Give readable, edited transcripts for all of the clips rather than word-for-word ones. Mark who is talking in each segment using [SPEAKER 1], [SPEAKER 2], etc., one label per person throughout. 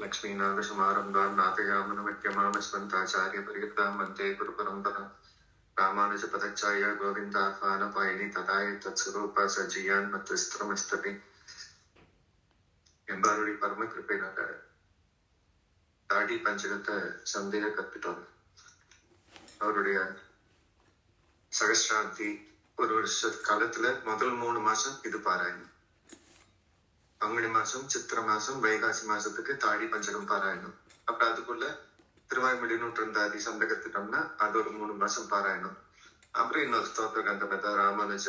[SPEAKER 1] लक्ष्मीनाथसमारम्भान् नाथयामनमध्यमामस्मन्ताचार्यपर्यन्तां वन्दे गुरुपरम्परां रामानुजपदच्छाया गोविन्दाह्वानपायिनि तदाय तत्स्वरूप सजीयान् मत्विस्त्रमस्तपि எம்பாருடைய பரம கிருப்பைனால தாடி பஞ்சகத்தை சந்தையில கத்துட்டோம். அவருடைய சகஸ்ராந்தி ஒரு வருஷ காலத்துல முதல் 3 மாசம் இது பாராயணம், பங்குனி மாசம், சித்திர மாசம், வைகாசி மாசத்துக்கு தாடி பஞ்சகம் பாராயணம். அப்புறம் அதுக்குள்ள திருவாய்மொழி நூற்றந்தாதி சந்தை கத்துட்டோம்னா அது ஒரு 3 மாசம் பாராயணம். அப்புறம் இன்னொரு ஸ்தோத்திர கந்தபதா ராமானுஜ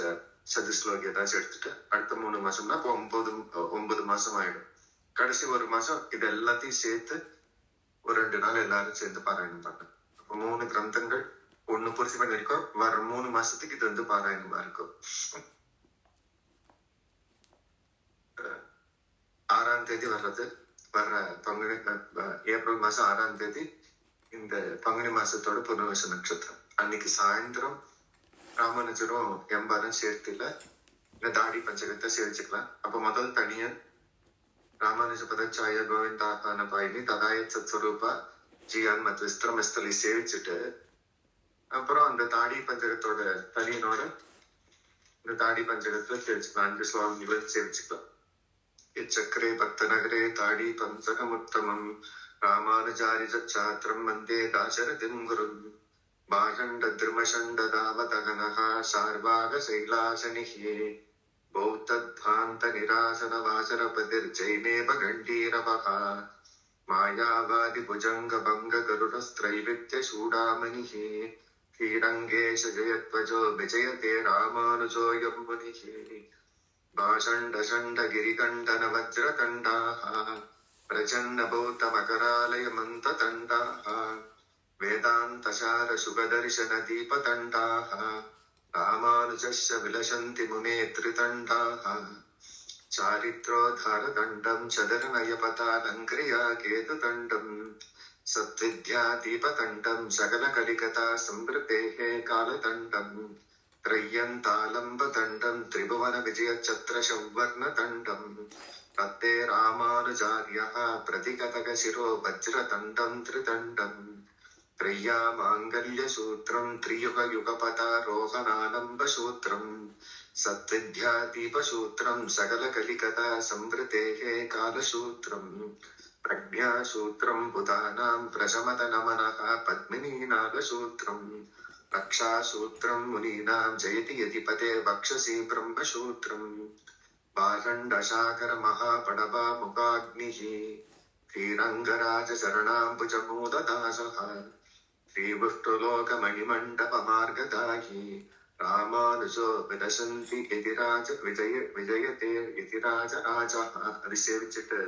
[SPEAKER 1] சதுஸ்லோகி ஏதாச்சும் எடுத்துட்டு அடுத்த 3 மாசம்னா இப்போ 9 மாசம் ஆயிடும். கடைசி 1 மாசம் இது எல்லாத்தையும் சேர்த்து ஒரு 2 நாள் எல்லாரும் சேர்ந்து பாராயணம் பண்ண. அப்போ 3 கிரந்தங்கள் ஒண்ணு பூர்த்தி பண்ணிருக்கோம். வர 3 மாசத்துக்கு இது வந்து பாராயணமா இருக்கும். 6ஆம் தேதி வர்றது வர்ற பங்குனி ஏப்ரல் மாசம் 6ஆம் தேதி இந்த பங்குனி மாசத்தோட புனர்வச நட்சத்திரம். அன்னைக்கு சாயந்தரம் ராமானுஜரும் எம்பாரும் சேர்த்துல இந்த தாடி பஞ்சகத்தை சேவிச்சுக்கலாம். அப்ப முதல் தனியன் ராமானுஜ பதச்சாய கோவிந்தாஹான பாயினி ததாய சத்ஸ்வரூபா ஜியான் மத் விஸ்திரமஸ்தலி சேவிச்சுட்டு அப்புறம் அந்த தாடி பஞ்சகத்தோட தனியனோட இந்த தாடி பஞ்சகத்துல சேவிச்சுக்கலாம். 5 ஸ்லோகங்களை சேவிச்சுக்கலாம். இச்சக்கரே பக்தநகரே தாடி பஞ்சகமுத்தமம் ராமானுஜாரிஜாத்திரம் வந்தே தாசரதிம் குரும் பாஷண்ட திருமஷண்டதாவதகனஹ சார்வாக சைலாசனிஹே பௌத்தத்வாந்த நிராசன வாசனபதிர்ஜைனேப கண்டீரவஹ மாயாவாதி புஜங்க பங்க கருடஸ்திரைவித்ய சூடாமணிஹே ஸ்ரீரங்கேஷ ஜயத்வஜோ விஜயதே ராமானுஜோயம் முனிஹே பாஷண்ட சண்ட கிரிகண்டன வஜ்ரதண்டாஹ பிரச்சன்ன பௌத்த மகராலய மந்த தண்டாஹ வேதாந்தசார சுகதர்ஷன தீபதண்டாஹ ராமானுஜஸ்ய விலசந்தி முனே த்ரிதண்டாஹ சாரித்ரோதார தண்டம் சதரநயபதாலங்கிரியா கேதுதண்டம் சத்வித்யா தீபதண்டம் சகல கலிகதா சம்பிருதேஹே காலதண்டம் त्रय्यन्तालम्बदण्डं त्रिभुवन विजयच्छत्रशौवर्णदण्डं तत्ते रामानुजार्यः प्रतिकतकशिरो वज्रदण्डं त्रिदण्डं त्रय्या माङ्गल्यसूत्रं त्रियुगयुगपदारोहणालम्बसूत्रं सत्विद्यादीपसूत्रं सकलकलिकता संवृतेः कालसूत्रं प्रज्ञासूत्रं बुधानां प्रशमदनमनः पद्मिनीनागसूत्रं रक्षासूत्रं मुनीनां जयति यतिपते वक्षसि ब्रह्मसूत्रं बालण्डशाकर महापडवा मुखाग्निः श्रीरङ्गराज शरणाम्बुजमूलदासः श्रीविष्णुलोकमणिमण्डपमार्गदायी रामानुजो विदशन्ति यतिराज விஜயதே யதிராஜராஜா. அது சேவிச்சுட்டு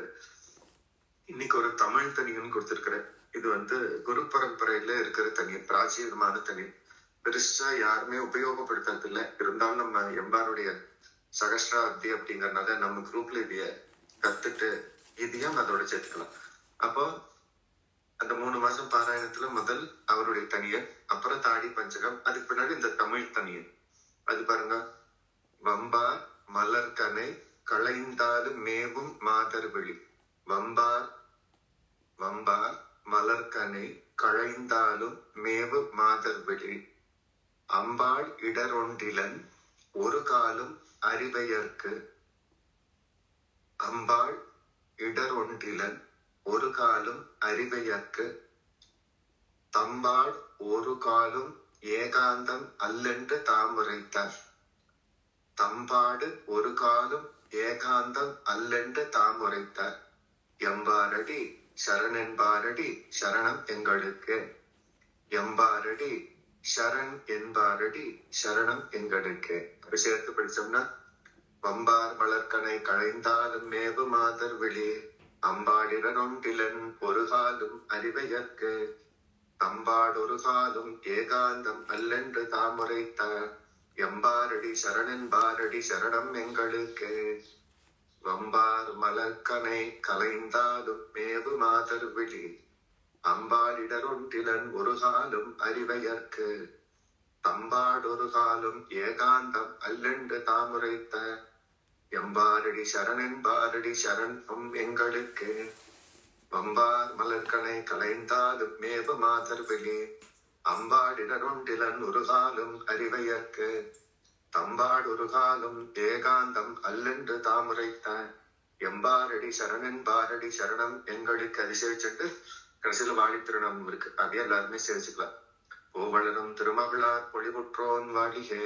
[SPEAKER 1] இன்னைக்கு ஒரு தமிழ் தனியன் கொடுத்திருக்கிறேன். இது வந்து குரு பரம்பரையில இருக்கிற தனியன், பிராச்சீனமான தனியன். பெருசா யாருமே உபயோகப்படுத்துறது இல்லை. இருந்தாலும் நம்ம எம்பாருடைய சகஸ்ராப்தி அப்படிங்கறதுனால நம்ம குரூப்ல இதைய கத்துட்டு இதையும் அதோட சேர்த்துக்கலாம். அப்போ அந்த 3 மாசம் பாராயணத்துல முதல் அவருடைய தனியன், அப்புறம் தாடி பஞ்சகம், அதுக்கு பின்னாடி இந்த தமிழ் தனியன். அது பாருங்க. வம்பார் மலர்கனை களைந்தாலும் மேவும் மாதர் விழி. வம்பார் மலர்கனை களைந்தாலும் மேவு மாதர் விழி. அம்பாள் இடரொண்டிலன் ஒரு காலும் அறிவையர்க்கு. அம்பாள் இடரொண்டிலன் ஒரு காலும் அறிவையர்க்கு. தம்பாள் ஒரு காலும் ஏகாந்தம் அல்லென்று தாமுரைத்தார். தம்பாடு ஒரு காலும் ஏகாந்தம் அல்லென்று தாமுரைத்தார். எம்பாரடி சரணென்பாரடி சரணம் எங்களுக்கு. எம்பாரடி சரண் என்பாரடி சரணம் எங்களுக்கு. அப்படி சேர்த்து படிச்சோம்னா வம்பார் மலர்கனை களைந்தாலும் மேவு மாதர் விழி. அம்பாடிரொண்டிலன் ஒரு காலும் அறிவையற்கு. தம்பாடொரு காலும் ஏகாந்தம் அல்லென்று தாமுரைத்தார். எம்பாரடி சரணென்பாரடி சரணம் எங்களுக்கு. வம்பார் மலர்கனை கலைந்தாலும் மேவு மாதர் விழி. அம்பாளிடரொண்டிலன் ஒரு காலும் அறிவையர்க்கு. தம்பாடொரு காலும் ஏகாந்தம் அல்லென்று தாமுரைத்த. எம்பாரடி சரணென்பாரடி சரணம் எங்களுக்கு. வம்பார் மலர்களை கலைந்தாலும் மேப மாதர்வெளி அம்பாடிடருண்டிலன் உருகாலும் அறிவையற்கு தம்பாடு உருகாலும் ஏகாந்தம் அல்லென்று தாமுரைத்த எம்பாரடி சரணன் பாரடி சரணம் எங்களுக்கு அதிசயிச்சுட்டு கடைசியில வாழித்திருணம் இருக்கு. அதே எல்லாருமே சேவிச்சுக்கலாம். பூவளரும் திருமகளார் பொழிவுற்றோன் வாழிகே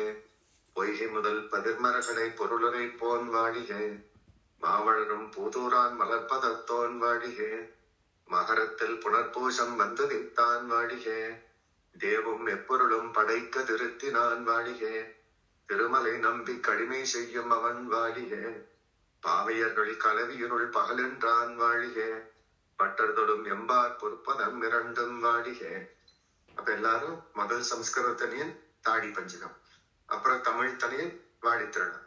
[SPEAKER 1] பொய்கை முதல் பதிர்மரகளை பொருளரை போன் வாழிகே மாவளரும் பூதூரான் மலர்பதத்தோன் வாழிகே மகரத்தில் புனர்பூசம் வந்ததித்தான் வாழிகே தேவும் எப்பொருளும் படைக்க திருத்தினான் வாழிகே திருமலை நம்பி கடிமை செய்யும் அவன் வாழிகே பாவையர்கள் கலவியிருள் பகலென்றான் வாழிகே பட்டர்தொடும் எம்பார் பொறுப்பதம் இரண்டும் வாழிகே. அப்ப எல்லாரும் முதல் சம்ஸ்கிருதத்தனியன் தாடி பஞ்சகம், அப்புறம் தமிழ் தனியன் வாழித்திருணம்.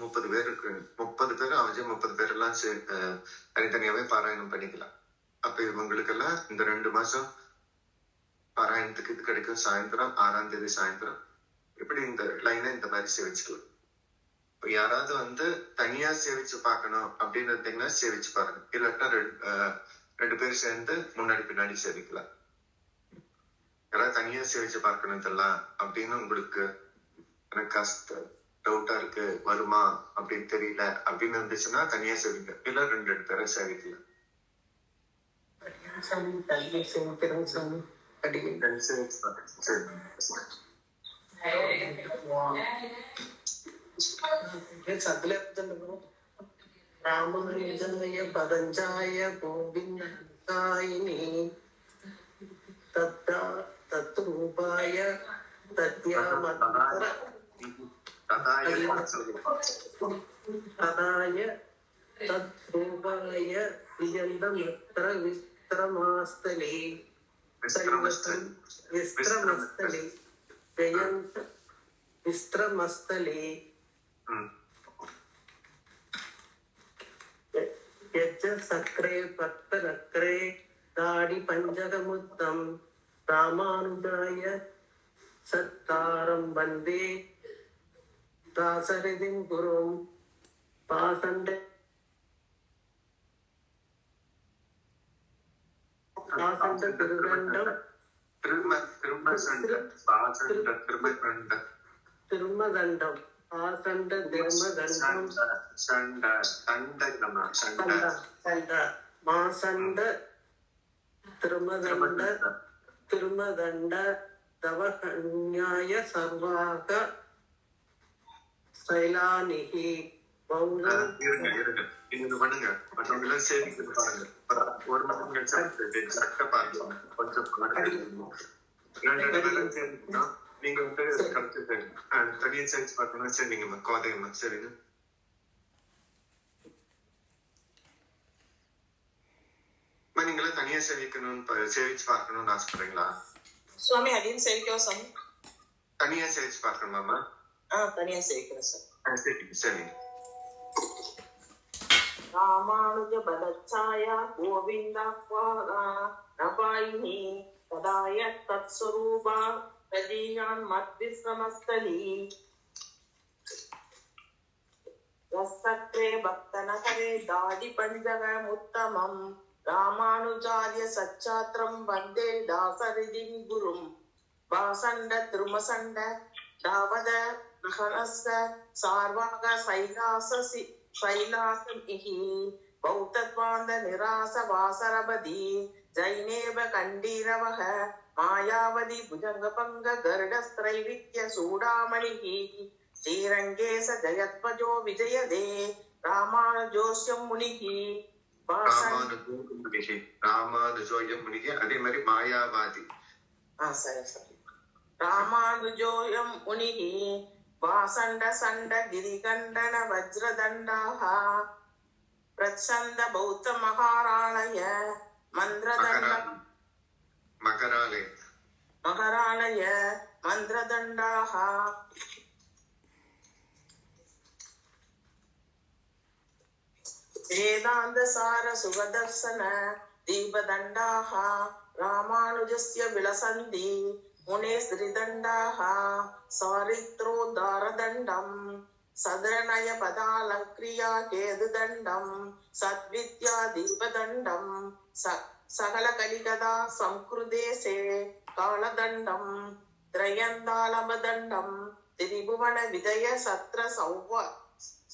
[SPEAKER 1] 30 பேர் இருக்கு. 30 பேர் அவஜம் 30 பேர் எல்லாம் தனித்தனியாவே பாராயணம் பண்ணிக்கலாம். அப்ப இவங்களுக்கெல்லாம் இந்த 2 மாசம் பாராயணத்துக்கு இது கிடைக்கும். சாயந்தரம் 6ஆம் தேதி சாயந்தரம் இப்படி இந்த லைனை இந்த மாதிரி சேவிச்சுக்கலாம். இப்ப யாராவது தனியா சேவிச்சு பார்க்கணும் அப்படின்னு இருந்தீங்கன்னா சேவிச்சு பாருங்க. இல்லாட்டா 2 பேர் சேர்ந்து முன்னாடி பின்னாடி சேவிக்கலாம். யாராவது தனியா சேவிச்சு பார்க்கணும் இதெல்லாம் அப்படின்னு உங்களுக்கு எனக்கு கஷ்ட டவுட்டா இருக்கு, வருமா அப்படின்னு தெரியல அப்படின்னு இருந்துச்சுன்னா தனியா சேவிங்க. இல்ல 2 பேரை சேவிக்கலாம்.
[SPEAKER 2] ராமானுஜாய பதஞ்சாய கோவிந்தாயினி தத்ரூபாய தத்யாமந்தர ததாய தத்ரூபாய வியந்தமித்ர விஸ்திரமாஸ்தலே விஸ்திரமஸ்தலே ஜயந்த விஸ்திரமஸ்தலே யஜ்ஜ சக்ரே பக்தரக்ரே தாடி பஞ்சகமுத்தம் ராமானுஜாய சத்தாரம் வந்தே தாசரிதிம் குரும் பாசண்ட திருதண்டம் திருமதண்டம் ஆசண்ட திருமதண்டம் மாசண்ட திருமதண்ட திருமதண்ட தவகண்யாய சர்வாக சைலானிகி பௌரம்
[SPEAKER 1] இது பண்ணுங்க. மற்றவங்க சேவிக்கிறது பாருங்க. ஒரு மணி எக்ஸாக்டா பாருங்க. கொஞ்சம் நீங்க தனியா சேர்த்து பார்க்கணும். சரிங்கம்மா, கோதையம்மா சரிங்க. நீங்களே தனியா சேவிக்கணும்னு சேவிச்சு பார்க்கணும்னு ஆசைப்படுறீங்களா
[SPEAKER 3] சுவாமி? அதையும் சேவிக்கவா சாமி?
[SPEAKER 1] தனியா சேவிச்சு பார்க்கணுமாமா?
[SPEAKER 3] தனியா சேவிக்கிறேன் சார்.
[SPEAKER 1] சரிங்க சரிங்க.
[SPEAKER 3] ராமானுஜ பலச்சாயா கோவிந்தா நபாயினி ததாய தத்ஸ்வரூபா ததீயான் மத்விஸ்ரமஸ்தலி ரசக்ரே பக்தநகரே தாடி பஞ்சகம் உத்தமம் ராமானுஜாரிய சச்சாத்திரம் வந்தே தாசரிதிம் குரும் வாசண்ட திருமசண்ட தாவத நகனஸ்க சார்வாக சைலாசமிஹி பௌத்தத்வாந்த நிராச வாசரபதி ஜைனேவ கண்டீரவஹ மாயாவதி புஜங்கபங்க கருடஸ்திரைவித்ய சூடாமணிஹி ஸ்ரீரங்கேச ஜயத்வஜோ விஜயதே ராமானுஜோஸ்யம் முனிஹி
[SPEAKER 1] ராமானுஜோயம் முனிகி. அதே மாதிரி மாயாவாதி.
[SPEAKER 3] சரி சரி. ராமானுஜோயம் முனிஹி வாசண்ட சண்ட கிரிகண்டன வஜ்ரதண்டாஹ பிரச்சண்ட பௌத்த மகாராளய மந்திரதண்ட மகராலய மந்திரதண்டாஹ வேதாந்த சார சுகதர்சன தீபதண்டாஹ ராமானுஜஸ்ய விலசந்தி முனே ஸ்ரீதண்டாஹ சாரித்ரோதாரதண்டம் சதுரநய பதாலங்கிரியா கேதுதண்டம் சத்வித்யா தீபதண்டம் சகல கலிகதா சம்கிருதேசே காலதண்டம் திரயந்தாளமதண்டம் திரிபுவன விஜய சத்ர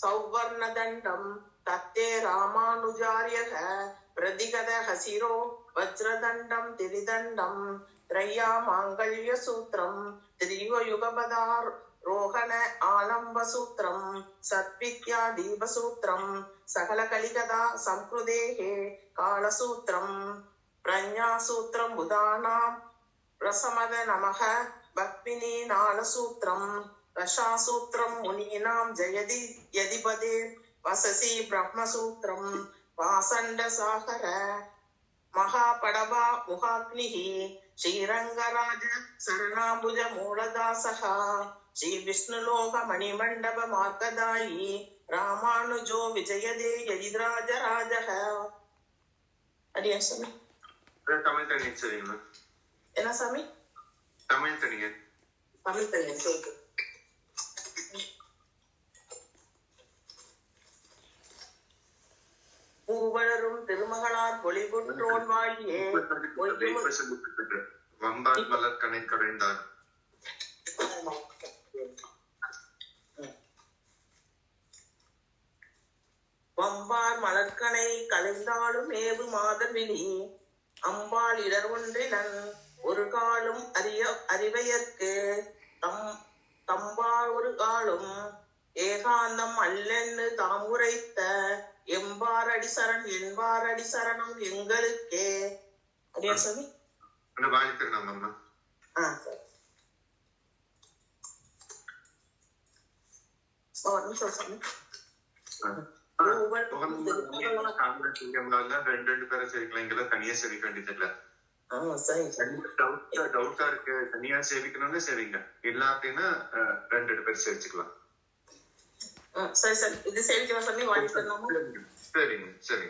[SPEAKER 3] சௌவர்ணதண்டம் தத்தே ராமானுஜாரியக பிரதிகத ஹசிரோ வஜ்ரதண்டம் திரிதண்டம் திரையா மாங்கல்ய சூத்திரம் திரியுகபதார் ரோகண ஆலம்ப சூத்திரம் சத்வித்யா தீபசூத்திரம் சகல கலிகதா சம்கிருதேஹே காலசூத்திரம் பிரஞா சூத்திரம் புதானாம் ரசமத நமக பக்மினி நாளசூத்திரம் ரஷாசூத்திரம் முனீனாம் ஜெயதி யதிபதே வசசி பிரம்மசூத்திரம் வாசண்ட சாகர மகாபடவா முகாக்னிஹி ஸ்ரீரங்கராஜ சரணாம்புஜ மூலதாசகா ஸ்ரீ விஷ்ணுலோக மணிமண்டப மார்க்கதாயி ராமானுஜோ விஜயதே யதிராஜராஜக. அடியா சாமி.
[SPEAKER 1] தமிழ் தனியன் சரிங்களா?
[SPEAKER 3] என்ன சாமி?
[SPEAKER 1] தமிழ் தனியன்.
[SPEAKER 3] தமிழ் தனியன் சரி. பூவளரும் திருமகளார் பொலிபுற்றோன் வாழியே
[SPEAKER 1] வம்பார் மலர் கணை கடைந்தார்.
[SPEAKER 3] வம்பார் மலர்கனை கலைந்தாலும் ஏவு மாதவிழி அம்பாள் இடர் ஒன்றினன் ஒரு காலும் அறிவையற்கு தம்பால் ஒரு காலும் ஏகாந்தம் அல்லென்னு தாம் உரைத்த எம்பார் அடிசரண் என்பார் அடிசரணம் எங்களுக்கே. அப்படியா சாமி?
[SPEAKER 1] வாழ்த்துறேன்.
[SPEAKER 3] சாமி.
[SPEAKER 1] ரெண்டு பேரும் சேவிக்கலாம், இங்கெல்லாம் தனியா சேவிக்க வேண்டியதில்ல. டவுட்டா இருக்கு, தனியா சேவிக்கணும்னு சேவிங்க, இல்ல அப்படின்னா ரெண்டு பேர் சேவிச்சுக்கலாம்.
[SPEAKER 3] இது சேவிக்கலாம் சாமி. வாழ்த்துறோம்.
[SPEAKER 1] சரிங்க சரி.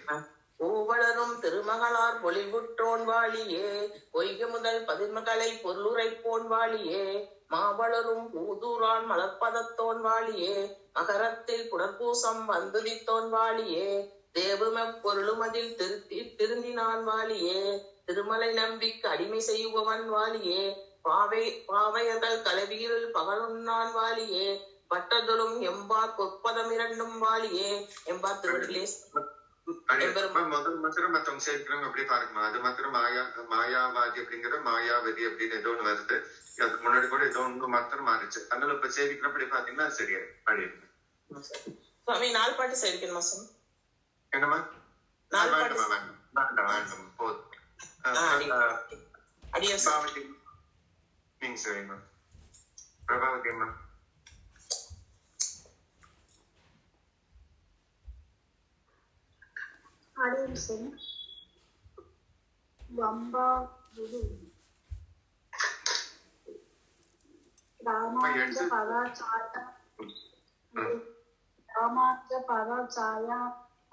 [SPEAKER 3] பூவளரும் திருமகளார் பொலிவுற்றோன் வாழியே பொய்க முதல் பதிமகளை பொருளுரைப்போன் வாழியே மாவளரும் பூதூரான் மலர்பதத்தோன் வாழியே மகரத்தில் புனர்பூசம் வந்துதித்தோன் வாழியே தேவும பொருளுமதில் திருந்தினான் வாழியே திருமலை நம்பிக்கு அடிமை செய்பவன் வாழியே பாவையர்கள் கலவியில் பகலுன்னான் வாழியே பட்டதொலும் எம்பார் பொற்பதம் இரண்டும் வாழியே எம்பார் திருவிழே.
[SPEAKER 1] முதல் மாத்திரம் மத்தவங்க சேர்க்கிறவங்க அப்படி பாருங்கம்மா. அது மாத்திரம் மாயாவாதி அப்படிங்கிற மாயாவதி அப்படின்னு ஏதோ ஒண்ணு வருது. அதுக்கு முன்னாடி கூட ஏதோ ஒண்ணு மாத்திரம் மாறிச்சு. அதனால இப்ப சேவிக்கிறப்படி பாத்தீங்கன்னா சரியா பாடிடுங்க.
[SPEAKER 3] சுவாமி நாள் பாட்டு சேவிக்கணுமா சாமி?
[SPEAKER 1] என்னம்மா? வேண்டாம் போதும். நீங்க சரிம்மா. பிரபாவதி அம்மா.
[SPEAKER 4] ராமானுஜ பதாச்சாயா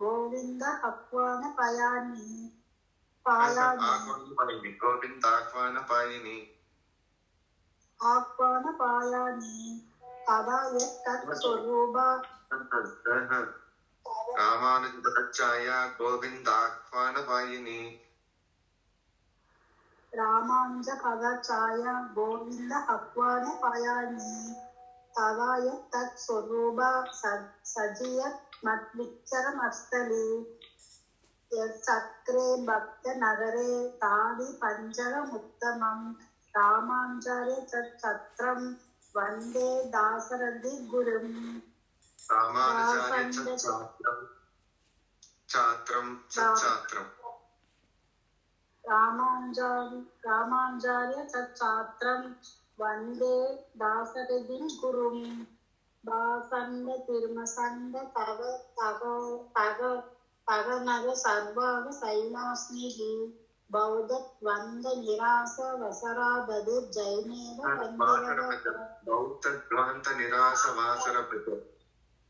[SPEAKER 4] கோவிந்த ஆஹ்வான பயானி
[SPEAKER 1] கோவிந்தாஹ்வான பாயினி
[SPEAKER 4] ஆஹ்வான பாயானி ததா யத் ஸ்வரூபா
[SPEAKER 1] ராமானுஜ பதாச்சாயா கோவிந்தாஹ்வான பாயினி
[SPEAKER 4] ராமானுஜ பதாச்சாயா கோவிந்த ஆஹ்வான பயானி ததா யத் ஸ்வரூபா சஜியத் மத்விச்சரமஸ்தலி சக்ரே பக்த நகரே தாடி பஞ்சகமுத்தமம் ராமானுஜாரிய சத்ரம் வந்தே தாசரதி குரும். ராமானுஜாரிய சத்ரம் வந்தே தாசரதி குரும். பாசண்ட திருமசண்ட பகநக சர்வாக சைலாஸ்மிஹி பௌத்தத் வந்த நிராச வசராபது ஜைனேவ
[SPEAKER 1] பௌத்தத்வாந்த நிராச வாசரபதிர்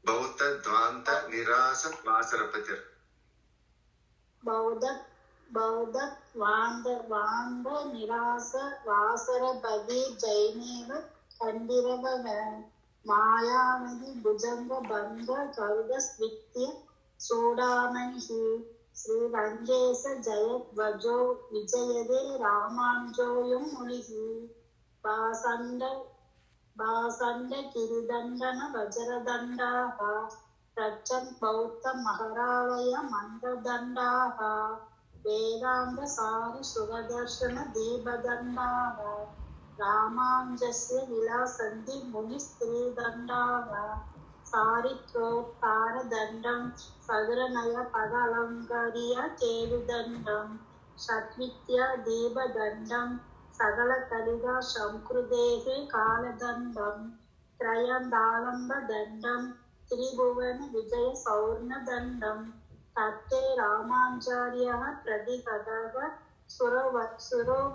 [SPEAKER 1] பௌத்தத்வாந்த நிராச வாசரபதிர்
[SPEAKER 4] பௌத்தத் வாந்த நிராச வாசரபதி ஜைனேவ கண்டிரவ मायामहि भुजङ्गभङ्ग गरुडस्वित्य चूडामणिः श्रीरङ्गेश जयध्वजो विजयदे रामानुजोऽयं मुनिः भासण्ड गिरिदण्डन वज्रदण्डाः रक्षन् बौद्धमहरालय मन्ददण्डाः वेदान्तसार सुखदर्शन दीपदण्डाः रामानुजस्य विलासन्ति मुनिस्त्रीदण्डाः सारित्रोत्तारदण्डं सगरनय पदालङ्कार्य चेरुदण्डं षट्विद्या दीपदण्डं सकलकलिता संकृतेः कालदण्डं त्रयन्दालम्बदण्डं त्रिभुवन विजय सौर्णदण्डं तत्ते रामाचार्यः प्रतिकथः सुरो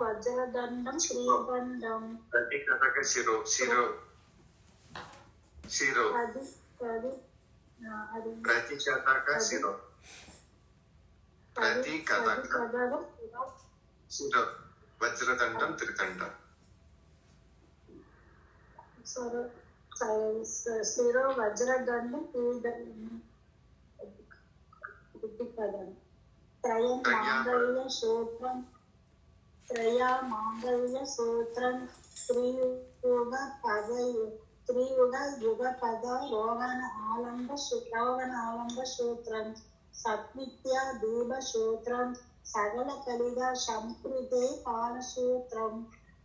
[SPEAKER 4] वज्रदण्डं श्रीदण्डं
[SPEAKER 1] प्रतिकथक शिरो प्रतिकथक शिरो प्रतिकथक शिरो वज्रदण्डं त्रिदण्डं
[SPEAKER 4] शिरो वज्रदण्डं त्रिदण्डं त्रया माङ्गल्यसूत्रं त्रियुगपद रोहन आलम्बसूत्रं सत्विद्या दीपसूत्रं सकलकलिता संकृते कालसूत्रं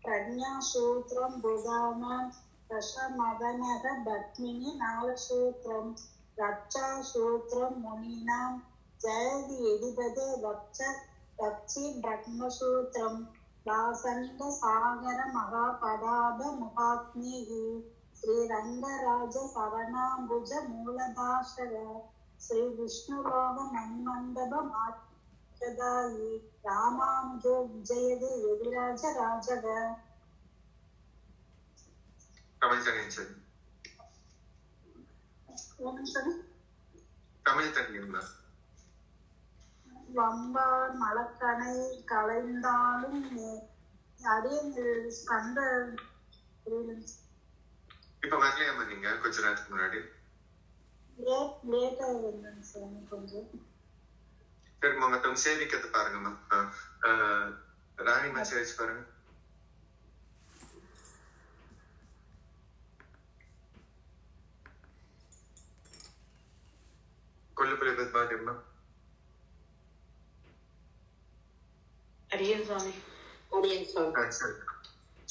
[SPEAKER 4] प्रज्ञासूत्रं बुधानां दशमदनः भक्मिनि नालसूत्रं रक्षासूत्रं मुनीनां जयति यदिपदे रक्षि ब्रह्मसूत्रं वासण्ड सागर महापदाब मुखाग्निः श्रीरङ्गराज सवनाम्बुज मूलदाशर श्री विष्णुलोक मन्मण्डप मार्गदायि रामानुजो विजयदे यदिराज राजग
[SPEAKER 1] தமிழ் தெரியுங்களா?
[SPEAKER 4] வம்பார் மலக்கணை கலைந்தாலும் அடியே கண்ட
[SPEAKER 1] இப்ப வரலையாமா நீங்க கொஞ்ச நேரத்துக்கு முன்னாடி?
[SPEAKER 4] லேட்டா இருந்தேன் சார் கொஞ்சம்.
[SPEAKER 1] சரிம்மா, மத்தவங்க சேவிக்கிறது பாருங்கம்மா. ராணிமா சேவிச்சு பாருங்க. கொல்லுப்புல பாருங்கம்மா.
[SPEAKER 2] அடியேன் சுவாமி.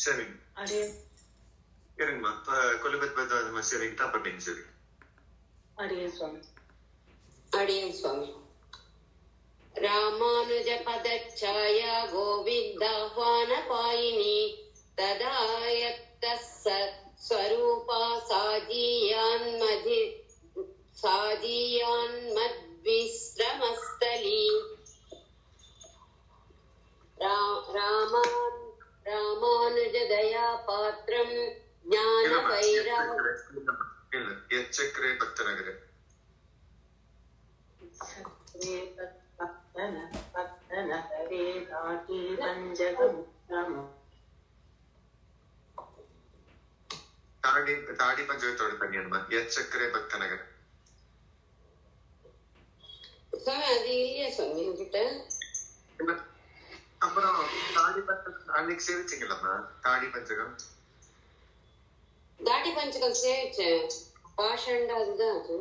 [SPEAKER 1] சரி
[SPEAKER 2] அடியேன்
[SPEAKER 1] இருங்கம்மா. கொல்லுபத் சேவிக்கிட்டா பண்ணீங்க. சரி
[SPEAKER 2] அடியேன் சுவாமி.
[SPEAKER 5] அடியேன் சுவாமி. ராமானுஜ பதச்சாயா கோவிந்தாஹ்வான பாயினி ததாயத்த ஸ்வரூபா சாஜியான்மத்விஸ்ரமஸ்தலி ராமானுஜ தயா பாத்திரம் ஞான வைராக்ய
[SPEAKER 1] சக்கரே பக்தநகரே தாடி பஞ்சகத்தோட தனியன்மா. சக்கரே பக்தநகர்.
[SPEAKER 5] அது இல்லையா சுவாமி கிட்ட?
[SPEAKER 1] அப்புறம் தாடி பஞ்சகம் அன்னைக்கு சேவிச்சிங்களா? தாடி பஞ்சகம்
[SPEAKER 5] சேவிச்சேன். பாஷண்டா அதுதான் அது.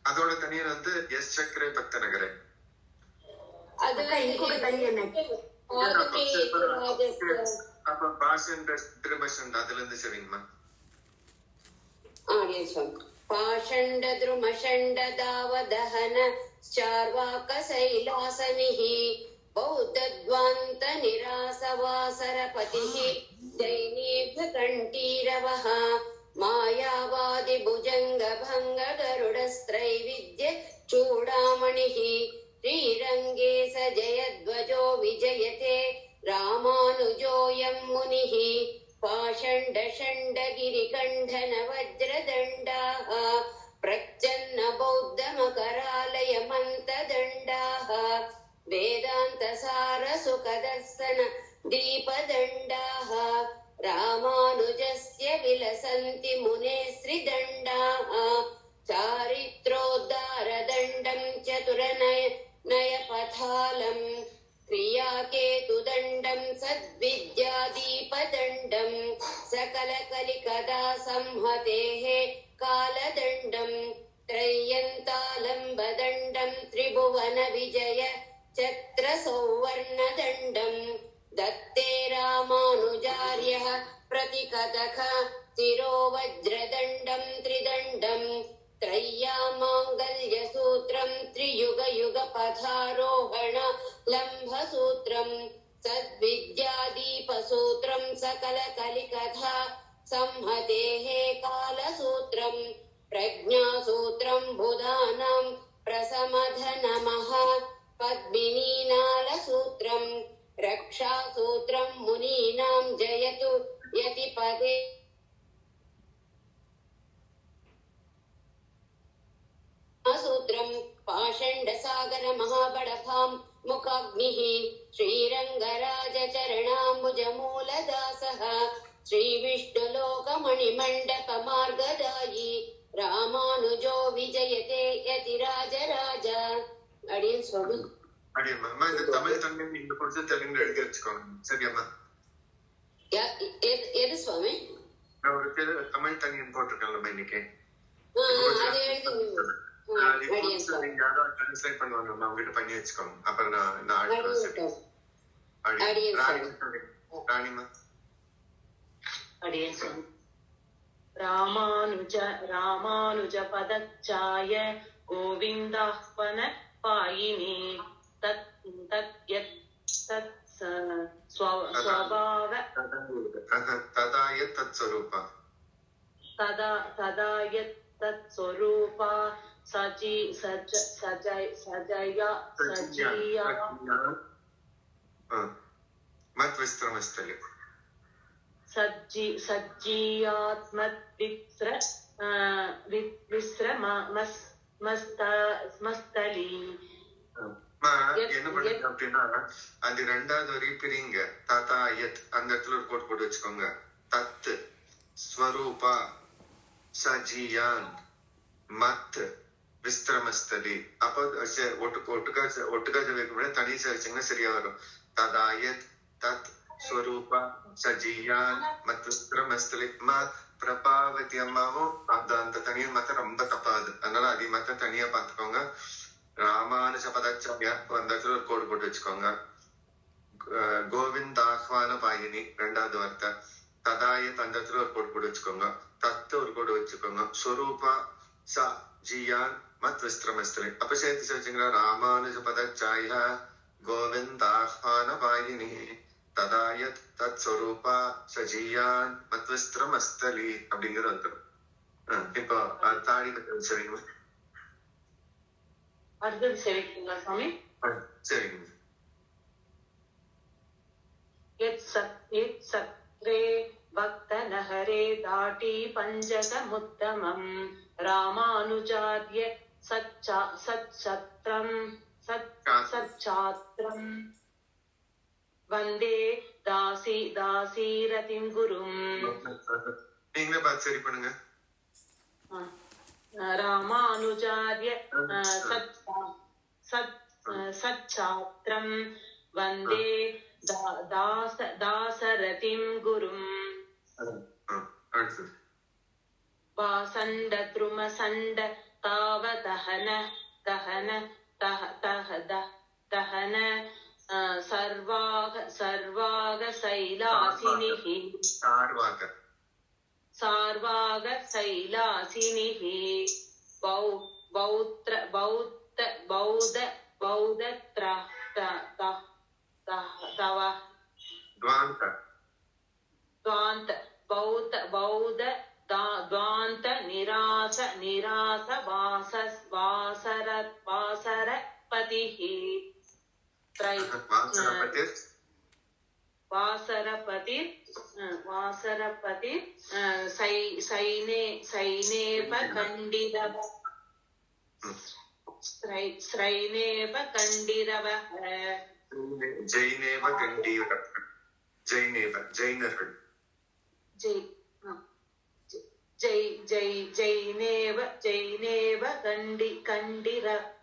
[SPEAKER 1] அதோட தனியன் வந்து சக்கரே பக்தநகரே.
[SPEAKER 5] அது
[SPEAKER 1] அப்ப பாஷண்ட திருமஷண்ட அதுல இருந்து சேவிங்கம்மா.
[SPEAKER 5] பாஷண்ட திருமஷண்ட தாவதஹன சார்வாக சைலாசனிஹி பௌத்தத்வாந்த நிராசவாசரபதிஹ ஜைனேப்ய கண்டீரவஹ மாயாவாதி புஜங்க பங்க கருடஸ்த்ரைவித்ய சூடாமணிஹ ஸ்ரீரங்கேச ஜயத்வஜோ விஜயதே ராமானுஜோயம் முனிஹ பாஷண்ட ஷண்ட கிரிகண்டன வஜ்ரதண்டாஹ பிரச்சன்ன பௌத்த மகராலய மந்ததண்டாஹ வேதாந்த சார சுகதர்சன தீபதண்டாஹ रामानुजस्य विलसन्ति मुने श्रीदण्डाः चारित्रोद्धारदण्डं चतुरनयपथालं क्रियाकेतुदण्डं सद्विद्यादीपदण्डं सकलकलिकदा संहतेः कालदण्डं त्रय्यन्तालम्बदण्डं त्रिभुवनविजय छत्रसौवर्णदण्डं दत्ते रामानुजार्यः प्रतिकथः शिरोवज्रदण्डं त्रिदण्डं त्रय्यामाङ्गल्यसूत्रं त्रियुगयुगपथारोहण लम्भसूत्रं सद्विद्यादीपसूत्रं सकलकलिकथा संहतेः कालसूत्रं प्रज्ञासूत्रं बुधानां प्रसमधनमः पद्मिनीनालसूत्रं रक्षासूत्रं मुनीनां जयतु यतिपदे सूत्रं पाषण्डसागर महाबडभां मुखाग्निः श्रीरङ्गराजचरणाम्बुजमूलदासः श्रीविष्णुलोकमणिमण्डपमार्गदायी रामानुजो विजयते यतिराजराज अडियन् स्वामी
[SPEAKER 1] அடியம்மா அம்மா இந்த தமிழ் தன்மை இந்த பொறுத்து தெலுங்குல எழுதி வச்சுக்கோங்க. சரியாம்மா?
[SPEAKER 5] எது சுவாமி?
[SPEAKER 1] நான் ஒரு தமிழ் தனியன் போட்டிருக்கேன்லம்மா இன்னைக்கு.
[SPEAKER 5] அது எழுதுங்க.
[SPEAKER 1] யாரோ டிரான்ஸ்லேட் பண்ணுவாங்கம்மா, அவங்ககிட்ட பண்ணி வச்சுக்கோங்க. அப்புறம் நான் ராணிமா
[SPEAKER 2] அடியேன் சுவாமி. ராமானுஜ பதச்சாய கோவிந்தாஹ்வன பாயினி ஸ்வபாவ
[SPEAKER 1] ததாயத் தத்ஸ்வரூபா
[SPEAKER 2] தத்ஸ்வரூபா சஜயா
[SPEAKER 1] மத் விஸ்ரமஸ்தலி
[SPEAKER 2] விஸ்ரமஸ்தலி.
[SPEAKER 1] என்ன பண்ணுங்க அப்படின்னா, அது ரெண்டாவது வரி பிரிங்க. ததாயத் அந்த இடத்துல ஒரு கோட் போட்டு வச்சுக்கோங்க. தத் ஸ்வரூபா சஜியான் மத் விஸ்ரமஸ்தலி. அப்போ ஒட்டுக்கா வைக்க தனி சரிச்சிங்கன்னா சரியா வரும். ததாயத் தத் ஸ்வரூபா சஜியான் மத் விஸ்ரமஸ்தலி. பிரபாவதி அம்மாவும் அந்த தனியா மாத்த ரொம்ப தப்பாது, அதனால அதை மாத்த தனியா பாத்துக்கோங்க. ராமானுஜ பதாச்சாரியா அந்த இடத்துல ஒரு கோடு போட்டு வச்சுக்கோங்க. கோவிந்த் ஆஹ்வான பாயினி ரெண்டாவது வார்த்தை. ததாயத் அந்த இடத்துல ஒரு கோடு போட்டு வச்சுக்கோங்க. தத்து ஒரு கோடு வச்சுக்கோங்க. ஸ்வரூபா ச ஜியான் மத் விஸ்ரமஸ்திரி. அப்ப சேர்த்து வச்சுங்களா, ராமானுஜ பதாச்சாரியா கோவிந்த் ஆஹ்வான பாயினி ததாயத் தத் ஸ்வரூபா சஜியான் மத் விஸ்ரமஸ்தலி அப்படிங்கிறது வந்துடும். இப்போ தாடி சரிங்களா?
[SPEAKER 2] அடுத்தது சேவிக்குங்களா சுவாமி?
[SPEAKER 1] சரிங்க.
[SPEAKER 2] சத்ரே பக்த நகரே தாட்டி பஞ்சகமுத்தமம் ராமானுஜார்ய சச்சாத்ரம் வந்தே தாசீரதிம் குரும்.
[SPEAKER 1] நீங்களே பார்த்து சரி பண்ணுங்க.
[SPEAKER 2] ராமானுஜார்ய சச்சாத்ரம் வந்தே தாசரதிம் குரும். வாசண்ட த்ருமசண்ட தாவதஹன தஹன தஹன சர்வாக சைலாசினிஹி சார்வாக சைலாசினிஹி துவாந்த நிராச வாசரபதிஹி வாசரபதி சைனேப கண்டிரவ
[SPEAKER 1] ஜெயினர்கள்.
[SPEAKER 2] जै जै जै जैनेव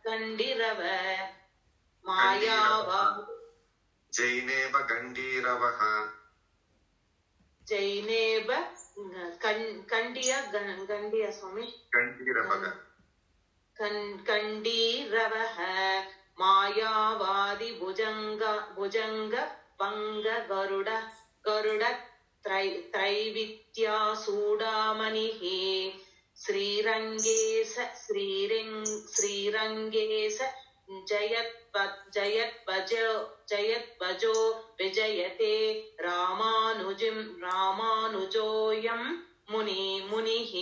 [SPEAKER 2] कण्डिरव मायावा
[SPEAKER 1] जैनेव गण्डीरवः
[SPEAKER 2] जैनेव कण्डिया स्वामी
[SPEAKER 1] गण्डीरवः
[SPEAKER 2] कण्डीरवः मायावादि भुजंग पंग गरुड त्रैविद्या सूडामणिः श्रीरंगेश जयद्वजो विजयते रामानुजोऽयं मुनिः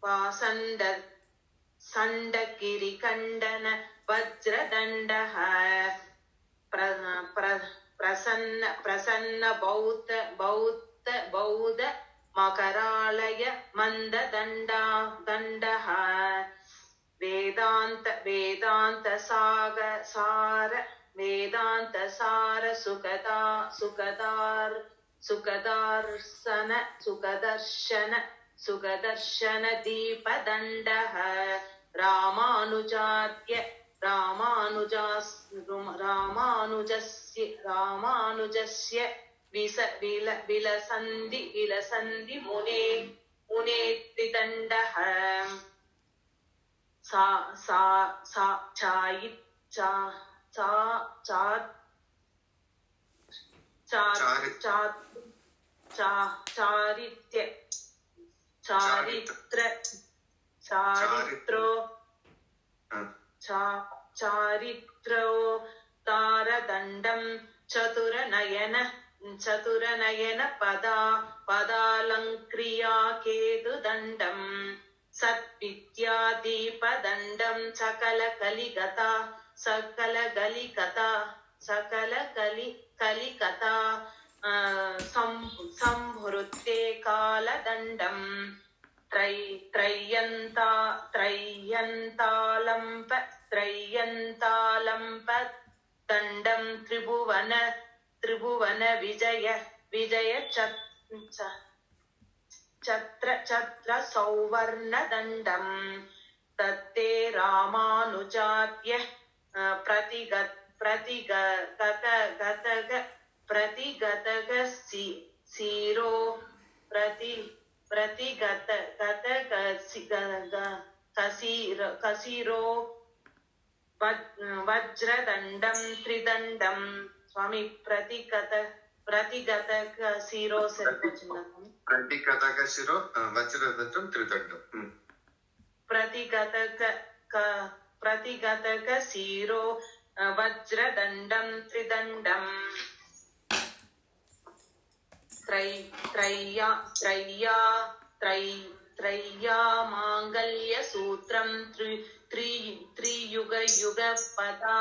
[SPEAKER 2] पासण्ड सण्डगिरिकण्डन वज्रदण्डः प्रसन्न बौद्ध मकरालय मन्ददण्डः वेदान्त सार सुखदर्शन दीपदण्डः रामानुजस्य विलसन्ति मुने त्रिदण्डः चारित्रो तारदण्डं चतुरनयन पदालङ्क्रिया केतुदण्डं सद्विद्यादीपदण्डं सकलकलिकता संहृत्ये कालदण्डं त्रय्यन्तालम्प दण्डं त्रिभुवन विजय छत्र सौवर्णदण्डं तत्ते रामानुजाद्य प्रतिगतग सीरो कसीरो वज्रदण्डं त्रिदण्डं स्वामी प्रतिगतग सीरो
[SPEAKER 1] प्रतिगतग शिरो वज्रदण्डं त्रिदण्डं
[SPEAKER 2] प्रतिगतग सीरो वज्रदण्डं त्रिदण्डं त्रय्या माङ्गल्यसूत्रं त्रियुगपदा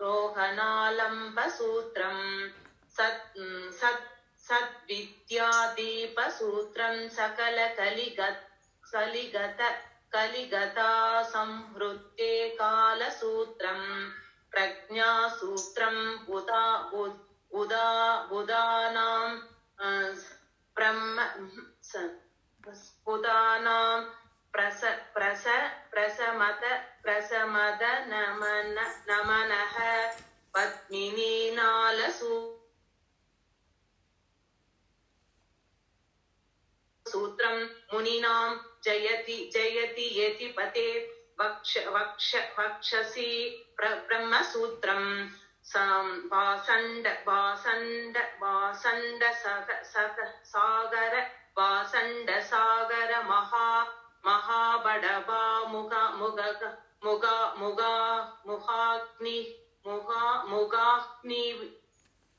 [SPEAKER 2] रोहणालम्बसूत्रं सद्विद्यादीपसूत्रं कलिगता संहृत्ये कालसूत्रं प्रज्ञासूत्रं बुधानां प्रसमद नमनः पद्मिनी नालसूत्रं मुनीनां जयति यतिपते वक्षसि ब्रह्मसूत्रं सागर महाबडबा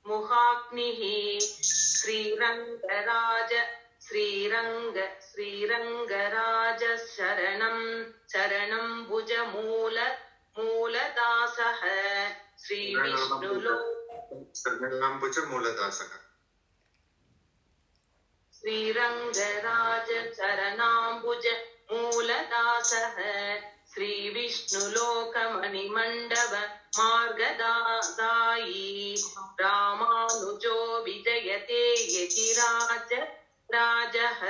[SPEAKER 2] मुहाग्निः श्रीरङ्गराज शरणं भुजमूलदासः
[SPEAKER 1] मूलदासः
[SPEAKER 2] श्रीरङ्गराज चरणाम्बुज मूलदासः श्रीविष्णु नुलोकमणि मण्डप मार्गदायी रामानुजो विजयते यतिराज राजः.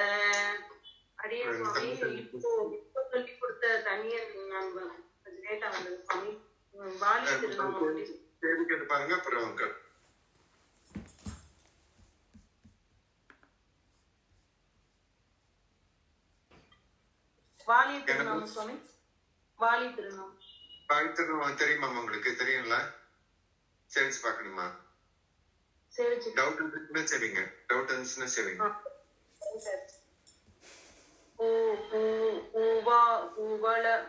[SPEAKER 2] அடியே சுவாமி, இப்போ சொல்லி கொடுத்த தனியன் நான் லேட்டா வந்தது சுவாமி. வாலி திருநாமம்
[SPEAKER 1] கேட்டு பாருங்க. அப்புறம்
[SPEAKER 2] வாலி திருநாமம் சுவாமி. வாலி திருநாமம்.
[SPEAKER 1] வாலி திருநாமம் தெரியுமா உங்களுக்கு? தெரியுங்களா? சேவிச்சு பாக்கணுமா? டவுட் இருந்துச்சுன்னா சரிங்க. டவுட் இருந்துச்சுன்னா சரிங்க.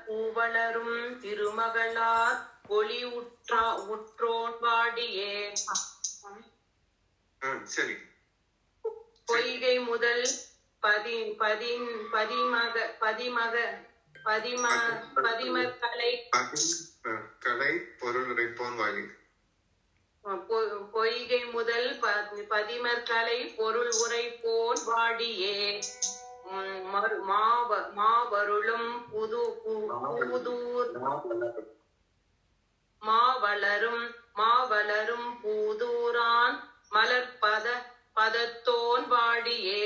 [SPEAKER 2] பூவளரும் திருமகளார் ஒளி உற்றோன் வாடியே.
[SPEAKER 1] சரி.
[SPEAKER 2] பொய்கை முதல்
[SPEAKER 1] கலை பொருள் உரைப்போன் வாலி.
[SPEAKER 2] பொய்கை முதல் பதிமற்கலை பொருள் உரைப்போன் வாடியே. மாவருளும் மாவளரும் பூதூரான் பதத்தோன் வாடியே.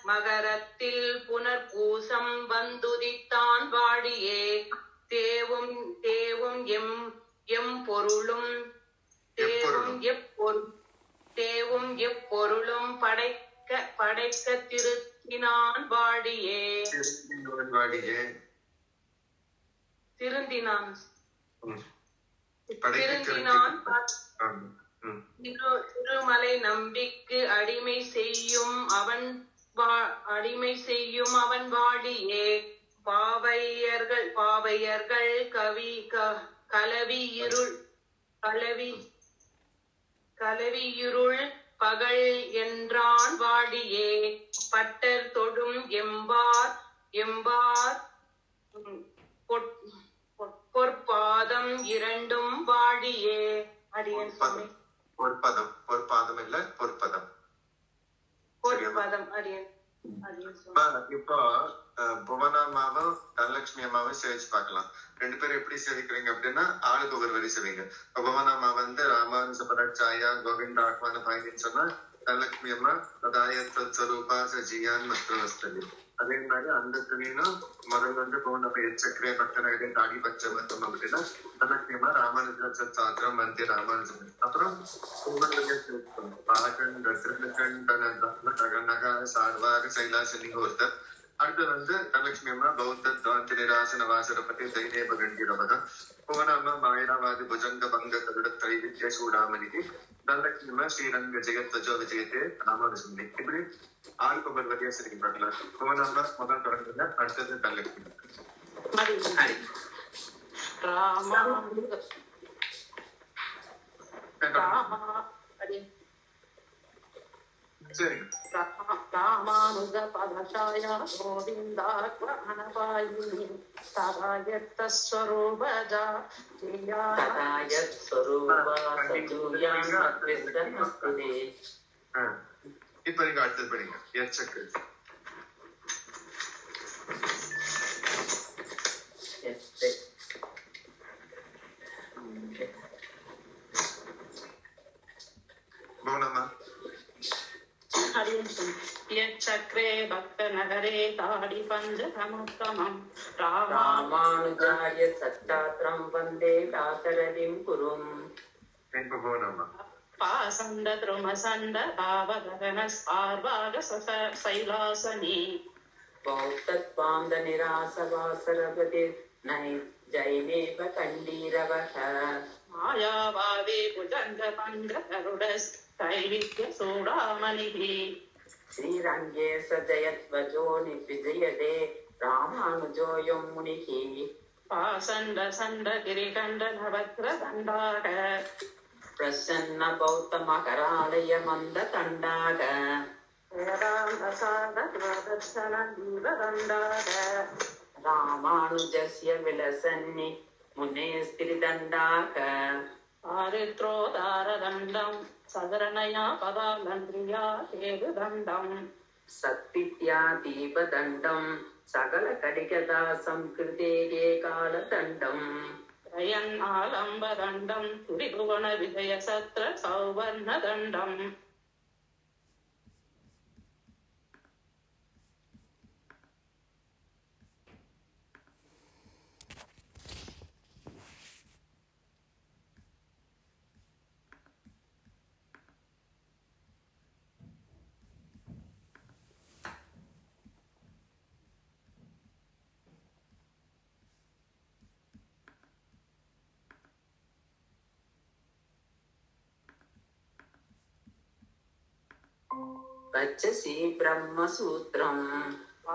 [SPEAKER 2] மகரத்தில் புனர்பூசம் வந்துதித்தான் வாடியே. தேவும் எம்பொருளும் படைக்க திருத்தினான் வாடியே. திருந்தினான் திருமலை நம்பிக்கு அடிமை செய்யும் அவன் வாடியே. பாவையர்கள் கலவியிருள் பகல் என்றான் வாடியே. பட்டர் தொடும் எம்பார் பொற்பாதம் இரண்டும் வாடியே. அடியன் சுவாமி.
[SPEAKER 1] பொற்பாதம் இல்ல, பொற்பதம்.
[SPEAKER 2] பொற்பதம். அடியன்.
[SPEAKER 1] இப்போ புவனாமாவும் தனலட்சுமி அம்மாவும் சேவிச்சு பார்க்கலாம். ரெண்டு பேரும் எப்படி சேவிக்கிறீங்க அப்படின்னா, ஆளுக்கு ஒவ்வொரு வரி சேவிங்க. புவனாமா ராமானுஜ பரச்சாயா கோவிந்த ஆத்மான பாயின்னு சொன்னா, தனலட்சுமி அம்மா ததாயத்வரூபா சஜியான் மஸ்தவஸ்தலி. அதே மாதிரி அந்த துணியும் முதல்ல போன எச்சக்கரே பக்தனாக தாடி பச்சை வந்தோம் அப்படின்னா, தனலட்சுமி அம்மா ராமானுஜ சாத்திரம் மந்திய ராமானுஜம். அப்புறம் பாகன் ரத்னகன் தனக சார்வாக சைலாசனி ஒருத்தர். அடுத்து தனலட்சுமி அம்மா பௌத்த துவாந்தி நிராசன வாசரபதி தைனேப கண்டிரவக. புவன அம்மா மாயராவாதி புஜங்க பங்க கருட தைவித்ய சூடாமணிக்கு. தனலட்சுமி அம்மா ஸ்ரீரங்க ஜெயத்வஜோ விஜயத்தே ராமானுஜம். இப்படி ஆள் ஒவ்வொரு வழியா சரி பார்க்கலாம். புவன அம்மா முதல் தொடங்குங்க, அடுத்தது தனலட்சுமி. சரி.
[SPEAKER 6] ராமானுஜ பதசாய கோவிந்தாத்மனபாயினி ததாயத்தஸ்வரூபஜா
[SPEAKER 1] இப்ப நீங்க அடுத்தது படிங்க. எச்சக்கரை.
[SPEAKER 6] चक्रे भक्त नगरे ताड़ी पंचतमुत्तमम्
[SPEAKER 3] रामानुजाय सच्चात्रं वन्दे दासरथिं कुरुम्.
[SPEAKER 6] पासंड द्रुमसंड भावगगन स्पार्वाग शैलासनी
[SPEAKER 3] बौद्धत्वान्द निरासवासरपति नै जैनेव कण्डीरवः.
[SPEAKER 6] मायावादी भुजंग पंग गरुडस् दैविद्य सूडामणिः.
[SPEAKER 3] श्रीरङ्गे स जयध्वजो विजयते रामानुजोऽयं मुनिः.
[SPEAKER 6] पासंड संड गिरिकण्ड नवग्र दण्डाग
[SPEAKER 3] प्रसन्न बौद्ध मकरालय मन्द तण्डाग. रामानुजस्य विलसन्नि मुनेस्त्रिदण्डाग.
[SPEAKER 6] आरित्रोदारदण्डं सदरणया पदालन्द्रिया हेदुदण्डं
[SPEAKER 3] सत्विद्यादीपदण्डं सकलकलिकदा संकृतेः कालदण्डम्
[SPEAKER 6] त्रयन्नालम्बदण्डं त्रिभुवनविजयसत्र सौवर्णदण्डम्
[SPEAKER 3] पच्यसि ब्रह्मसूत्रम्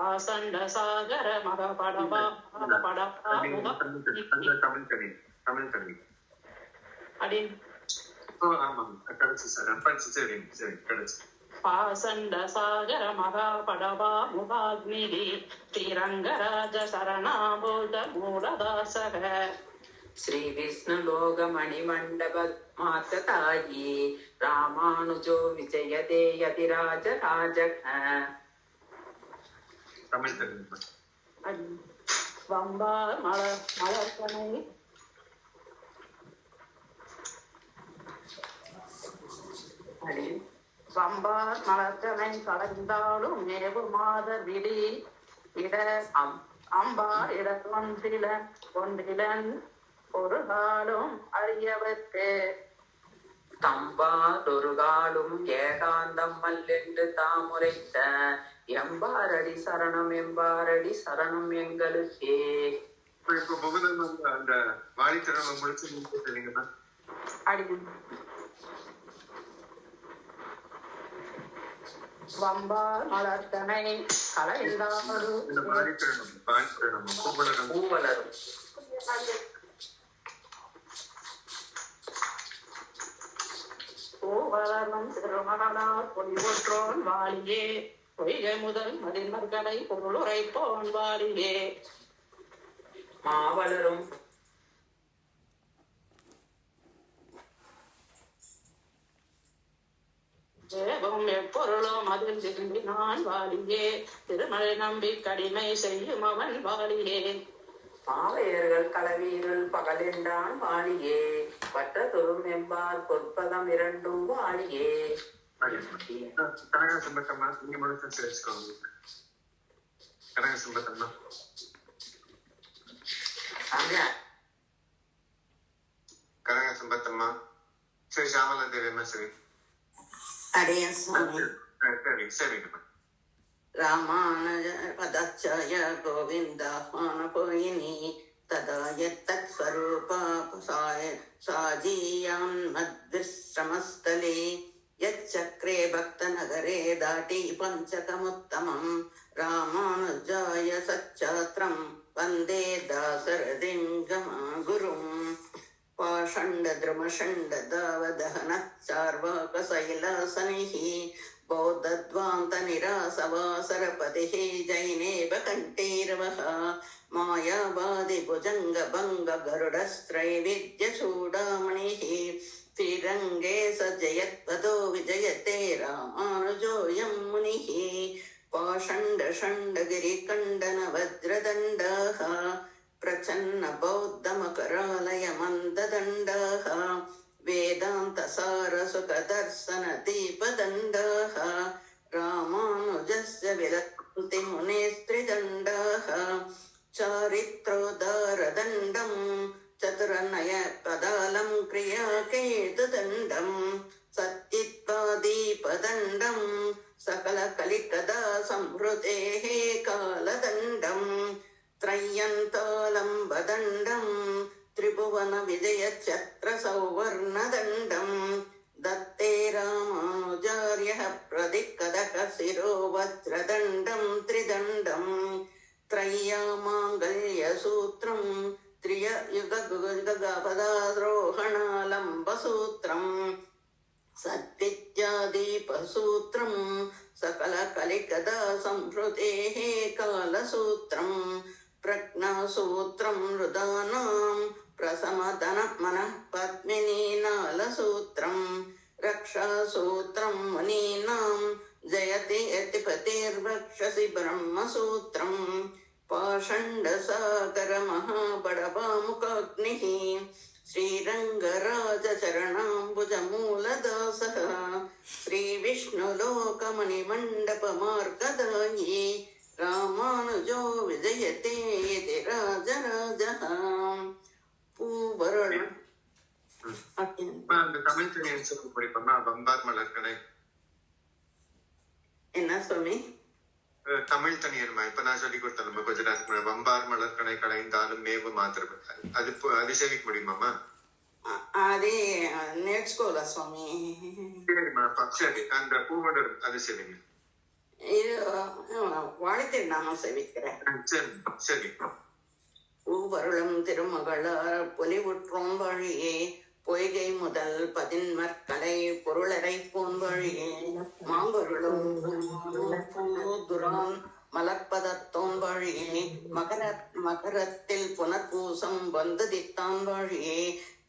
[SPEAKER 6] ஆசண்டசாகர மகபடபா மகபடபா முக
[SPEAKER 1] தமிழ் தண்ணி
[SPEAKER 6] அடின்
[SPEAKER 1] ஆமாம் கிடைச்சு சார் சரி சரி கிடைச்சு
[SPEAKER 6] பாசண்டசாகர மகாபடபா முகாக்னிகி ஸ்ரீரங்கராஜ சரணாபோத மூலதாசக
[SPEAKER 3] श्री विष्णुलोकमणिमण्डप माततायी रामानुजो विजयते यतिराज राजः
[SPEAKER 1] தமிழ் தண்ணி
[SPEAKER 6] வம்பார் மலர்கனை வம்பார் மலர்கனை கலந்தாலும் மேவு மாத விடி இட அம்பார் ஒன்றிலன் ஒரு காலும் அறியவர்க்கு
[SPEAKER 3] தம்பாதொருகாலும் ஏகாந்தம் மல்லென்று தாமுரைத்த எம்பாரடி சரணம் எங்களுக்கே.
[SPEAKER 1] இப்போ புகழ் அந்த வாடித்தரவை முடிச்சு நீங்க
[SPEAKER 6] அடி வம்பார் மலர்கனை கலைந்தாலும்
[SPEAKER 1] இந்த வாடித்தரணம்
[SPEAKER 3] பூவலரும்
[SPEAKER 6] பூவலரும் திருமணனார் பொலிவற்றோன் வாழியே பொய்கை முதல் மதிமர்களை பொருளுரைப்போன் வாழியே
[SPEAKER 3] மாவலரும்
[SPEAKER 6] தேவம் எப்பொருளும் அதில் திரும்பினான் வாழியே திருமலை நம்பி கடிமை செய்யும் அவன் வாழியே
[SPEAKER 3] பாவையர்கள் களவீரல் பகலென்றான் வாழியே பற்றதொரும் எம்பார் பொற்பதம் இரண்டும் வாழியே.
[SPEAKER 1] கனக சம்பத்தம்மா நீங்க முடிச்சு தெரிஞ்சுக்கோங்க. கனக சம்பத்தம்மா கனக சம்பத்தம்மா சரி ஷாமலா தேவியம்மா சரி
[SPEAKER 7] அடையன் சுவாமி
[SPEAKER 1] சரி சரிங்கம்மா.
[SPEAKER 7] ராமானுஜ பதச்சய கோவிந்தாஹ்வான போயினி ததா யத்தத் ஸ்வரூபாபசாய சாஜீயான் மத்விஸ்ரமஸ்தலே யச்சக்ரே பக்தநகரே தாட்டி பஞ்சகமுத்தமம் ராமானுஜாய சச்சாத்ரம் வந்தே தாசரதிம் குரும் பாஷண்ட திருமஷண்ட தாவதஹன சார்வாகசைலாசனிஹ बौद्धध्वान्त निरासवासरपतिः जैनेव कण्ठीरवः मायावादि भुजङ्ग भङ्ग गरुडस्त्रैविद्यचूडामणिः श्रीरङ्गे स जयत्पदो विजयते रामानुजोऽयं मुनिः पाषण्ड षण्ड गिरिकण्डन वज्रदण्डाः प्रचन्न बौद्धमकरालय मन्ददण्डाः वेदांत सार सुख दर्शन दीपदण्डाः रामानुजस्य विरक्ति मुनेस्त्रिदण्डाः चारित्रोदारदण्डं चतुरनय पदालं क्रियाकेतुदण्डं सत्तित्वादीपदण्डं सकलकलिकदा संहृतेः कालदण्डं त्रय्यन्तालम्बदण्डं त्रिभुवन विजय छत्र सौवर्णदण्डं दत्ते रामानुजार्यः प्रदिक्कदक शिरो वज्रदण्डं त्रिदण्डं त्रय्यामाङ्गल्यसूत्रं त्रिययुगपदारोहणालम्बसूत्रं सद्विद्यादीपसूत्रं सकलकलिकदा संहृतेः कालसूत्रं प्रज्ञासूत्रं मृदानां प्रसमदन मनः पद्मिनीनालसूत्रं रक्षासूत्रं मुनीनां जयति यतिपति श्रुतेर्वक्षसि ब्रह्मसूत्रम् पाषण्डसागरमहाबडवामुखाग्निः श्रीरङ्गराजचरणाम्बुजमूलदासः श्रीविष्णुलोकमणिमण्डपमार्गदायी रामानुजो विजयते यति राजराजः பூவருள்
[SPEAKER 1] அந்த தமிழ் தனியன் சொல்லி படிப்போமா? வம்பார் மலர்கனை.
[SPEAKER 7] என்ன சுவாமி?
[SPEAKER 1] தமிழ் தனியன்மா இப்ப நான் சொல்லி கொடுத்தேன் நம்ம கொஞ்ச நேரத்துக்கு முன்னாடி. வம்பார் மலர்கனை களைந்தாலும் மேவு மாத்திரம் அது சேவிக்க முடியுமாமா?
[SPEAKER 7] அதே நேர்ச்சுக்கோல சுவாமி.
[SPEAKER 1] சரிம்மா, சரி. அந்த பூவடர் அது சரிங்க.
[SPEAKER 7] இது வாழ்த்தின் நாமம் சேவிக்கிறேன்.
[SPEAKER 1] சரி சரி.
[SPEAKER 7] பூவருளும் திருமகளார் பொலிவுற்றோம் வழியே பொய்கை முதல் பதின்மற்கலை பொருளரை போன் வழியே மாம்பொருளும் துரான் மலர்ப்பதத்தோன் வழியே மகரத்தில் புனர்பூசம் வந்ததித்தான் வழியே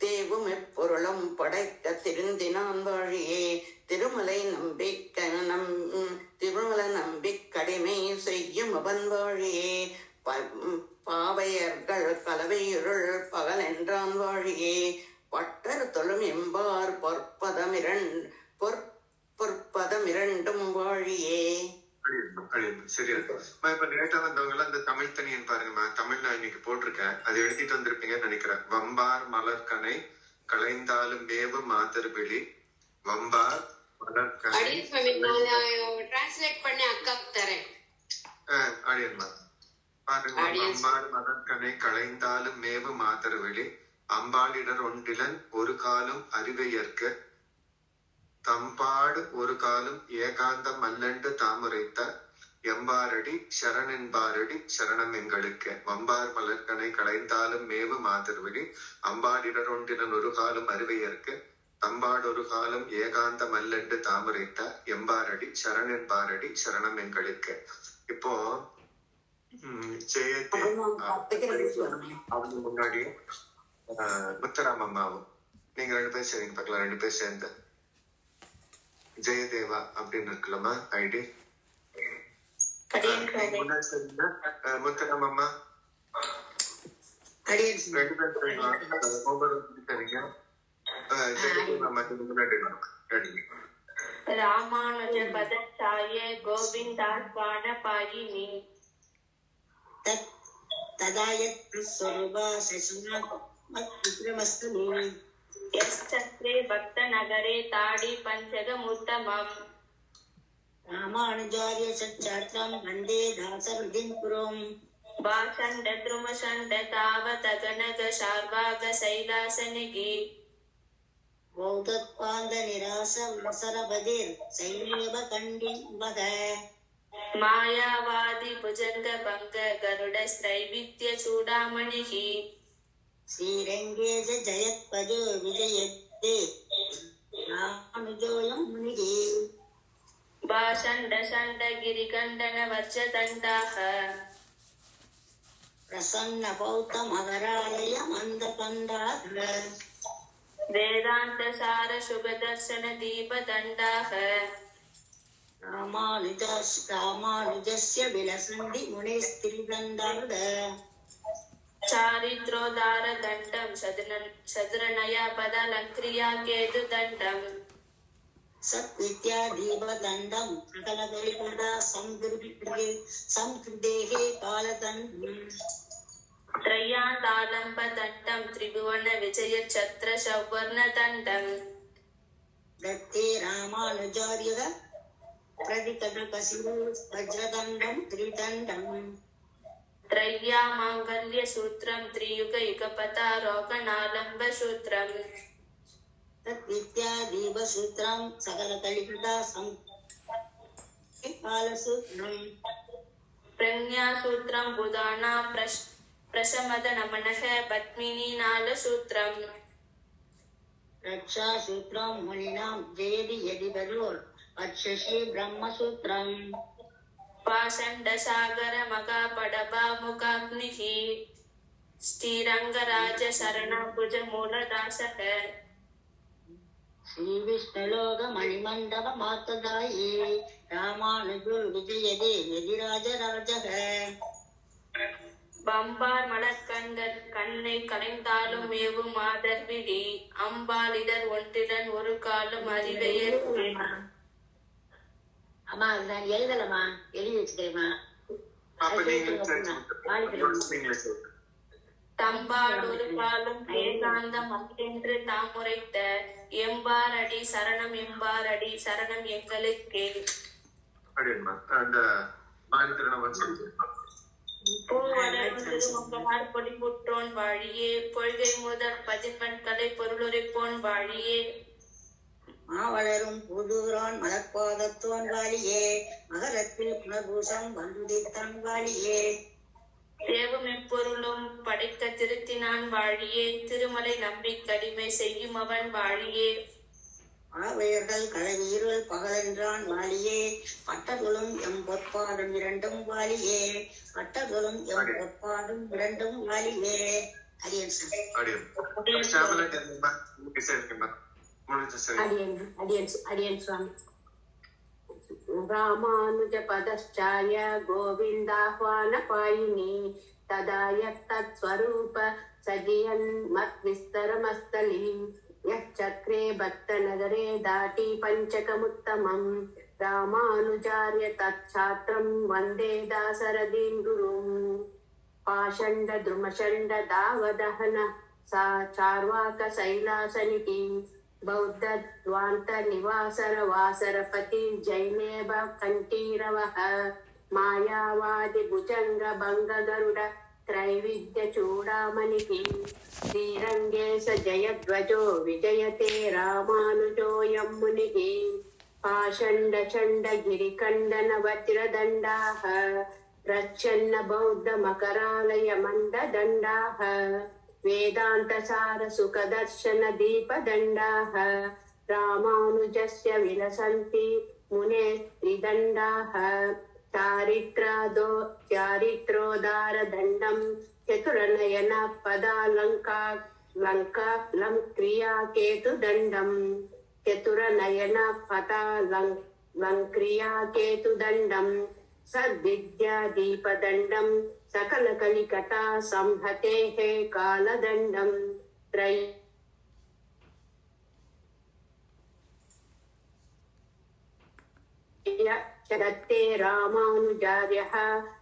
[SPEAKER 7] தேவும் எப்பொருளும் படைக்க திருந்தினான் வழியே திருமலை நம்பிக்கடிமை செய்யும் அவன் வழியே பாவையர்கள் கலவையுருள் பகல் என்றான் வாழியே பட்டர் தொழும் எம்பார் பொற்பதமிரண்டும் வாழியே.
[SPEAKER 1] சரியா? இப்ப லேட்டா வந்தவங்க அந்த தமிழ் தனியன் பாருங்கம்மா. தமிழ் நான் இன்னைக்கு போட்டிருக்கேன், அதை எழுதிட்டு வந்திருப்பீங்கன்னு நினைக்கிறேன். வம்பார் மலர்கனை களைந்தாலும் மேவு மாதர்விழி வம்பார் மலர்கனை
[SPEAKER 5] டிரான்ஸ்லேட் பண்ணி அக்காக்கு தரேன்.
[SPEAKER 1] அடியன்மா அம்பாள் மலர்கனை களைந்தாலும் மேவு மாதர்வெளி அம்பாளிடர் ஒன்றிலன் ஒரு காலும் அறிவையற்க தம்பாடு ஒரு காலும் ஏகாந்தம் அல்லண்டு தாமுரைத்த எம்பாரடி சரணென்பாரடி சரணம் எங்களுக்கு. வம்பார் மலர்கனை களைந்தாலும் மேவு மாதர்வெளி அம்பாளிடர் ஒன்றிலன் ஒரு காலும் அறிவையற்க தம்பாடு ஒரு காலம் ஏகாந்தம் அல்லண்டு தாமுரைத்த எம்பாரடி சரணென்பாரடி சரணம் எங்களுக்கு. இப்போ அவங்க முன்னாடி முத்தராம் அம்மாவும் நீங்க 2 பேர் சரிங்க பார்க்கலாம். 2 பேர் சேர்ந்து ஜெயதேவா அப்படின்னு இருக்கலாமா ஐடி? முத்தராம் அம்மா 2 பேர் சரிங்க. ஒவ்வொரு சரிங்க. ஜெயதேவா அம்மா முன்னாடி
[SPEAKER 2] ராமானுஜ பதச்சாய கோவிந்தாஸ்வான பாயினி
[SPEAKER 4] तदायत् स्वरूपा सशनामस्तु
[SPEAKER 2] यश्चत्रे भक्तनगरे ताडि पञ्चगमुत्तमम्
[SPEAKER 4] रामानुजार्य सच्चात्रं वन्दे दासहृदिं पुरम्
[SPEAKER 2] भाषण्ड द्रुमषण्ड तावतगनग शार्वाग शैलासनिगि
[SPEAKER 4] बौद्धत्पान्द निरास वसरबधिर् सैन्यव कण्डिं वद
[SPEAKER 2] मायावादि भुजंग भंग गरुड त्रैविद्य चूडामणि
[SPEAKER 4] श्रीरंगे जयत्पदो विजयते रामानुजोऽयं मुनिः
[SPEAKER 2] भाषण्ड षण्ड गिरिकण्डन वज्रदण्डाः
[SPEAKER 4] प्रसन्न पौत मकरालय मन्दकण्डाः
[SPEAKER 2] वेदांत सार शुभ दर्शन दीप दण्डाः
[SPEAKER 4] रामानुजस्य विलसन्ति मुनिस्त्रिदण्डाः
[SPEAKER 2] चारित्रोदार दण्डं शद्रनया पदलङ्क्रिया केतु दण्डं
[SPEAKER 4] सत्विद्या दीपदण्डं सकलकलिकदा संकृतेः कालदण्डं
[SPEAKER 2] त्रय्यान्तालम्ब दण्डं त्रिभुवन विजय छत्र सौवर्ण दण्डं
[SPEAKER 4] दत्ते रामानुजार्यः प्रतिकटकशिरो वज्रदण्डं त्रिदण्डं
[SPEAKER 2] त्रय्या माङ्गल्य सूत्रं त्रियुग युगपतारोहणालम्ब सूत्रं
[SPEAKER 4] तद्विद्या दीपसूत्रं सकलकलिकदा कालसूत्रं
[SPEAKER 2] प्रज्ञासूत्रं बुधानां प्रशमद नमनः पद्मिनी नालसूत्रं
[SPEAKER 4] रक्षासूत्रं मुनीनां जयति यदि बलोर् अक्षशी ब्रह्मसूत्रं
[SPEAKER 2] पाषण्ड सागर मकापडबा मुकाग्निः श्रीरङ्गराज शरणभुज मूलदासः
[SPEAKER 4] श्रीविष्णुलोक मणिमण्डप मातदायी ராமானுஜோ விஜயதே யதிராஜராஜக.
[SPEAKER 2] பம்பார் மலர்கண்கள் கண்ணை கலைந்தாலும் மேவும் மாதர் விழி அம்பாள் இதழ் ஒன்றிடன் ஒரு காலும் அறிவையர்.
[SPEAKER 4] அம்மா அது நான் எழுதலம்மா, எழுதி வச்சுக்கிறேம்மா.
[SPEAKER 2] தம்பால் ஒரு காலும் ஏகாந்தம் அன்றென்று தாம் உரைத்த எம்பார் அடி சரணம் எம்பார் அடி சரணம் எங்களுக்கே. திருமங்களார் பொடிபுற்றோன் வாழியே பொய்கை முதல் பதின்மன்களை பொருளுரைப்போன் வாழியே.
[SPEAKER 4] மாவளரும் புதூரான் மலர்பாதத்தோன் வாழியே மகரத்தில் புனர்பூசம் வந்துதித்தான் வாழியே.
[SPEAKER 2] தேவும் எப்பொருளும் படைக்க திருத்தினான் வாழியே திருமலை நம்பி கடிமை செய்யும் அவன் வாழியே.
[SPEAKER 4] ஆவையர்கள் கலவீருள் பகலென்றான் வாழியே பட்டதுளும் எம் பொற்பாடும் இரண்டும் வாழியே பட்டதுளும் எம் பொற்பாடும் இரண்டும் வாழியே. அடியன்
[SPEAKER 5] சுவாமி. ராமானுஜ பதச்சாய கோவிந்தாஹ்வான பாயினி ததாய தத் ஸ்வரூப சஜியன் மத் விஸ்தரமஸ்தலி யச்சக்ரே பக்தநகரே தாட்டி பஞ்சகமுத்தமம் ராமானுஜார்ய தச்சாத்ரம் வந்தே தாசரதீம் குரும். பாஷண்ட துருமஷண்ட தாவதஹன சா சார்வாக சைலாசனிகி பௌத்த த்வாந்த நிவாசர வாசரபதி ஜைனேப கண்டீரவஹ மாயாவாதி புஜங்க பங்க கருட त्रैविद्य चूडामणिः श्रीरङ्गे स जयध्वजो विजयते रामानुजोऽयं मुनिः. पाषण्ड चण्ड गिरिकण्डन वज्रदण्डाः प्रच्छन्न बौद्ध मकरालय मन्ददण्डाः वेदान्तसार सुखदर्शन दीपदण्डाः रामानुजस्य विलसन्ति मुने त्रिदण्डाः. चारित्रोदारदण्डं चतुरनयन पदालङ्क्रिया केतुदण्डं चतुरनयन पदालङ्क्रिया केतुदण्डं सद्विद्यादीपदण्डं सकलकलिकटा संहतेः कालदण्डं दत्ते रामानुजार्यः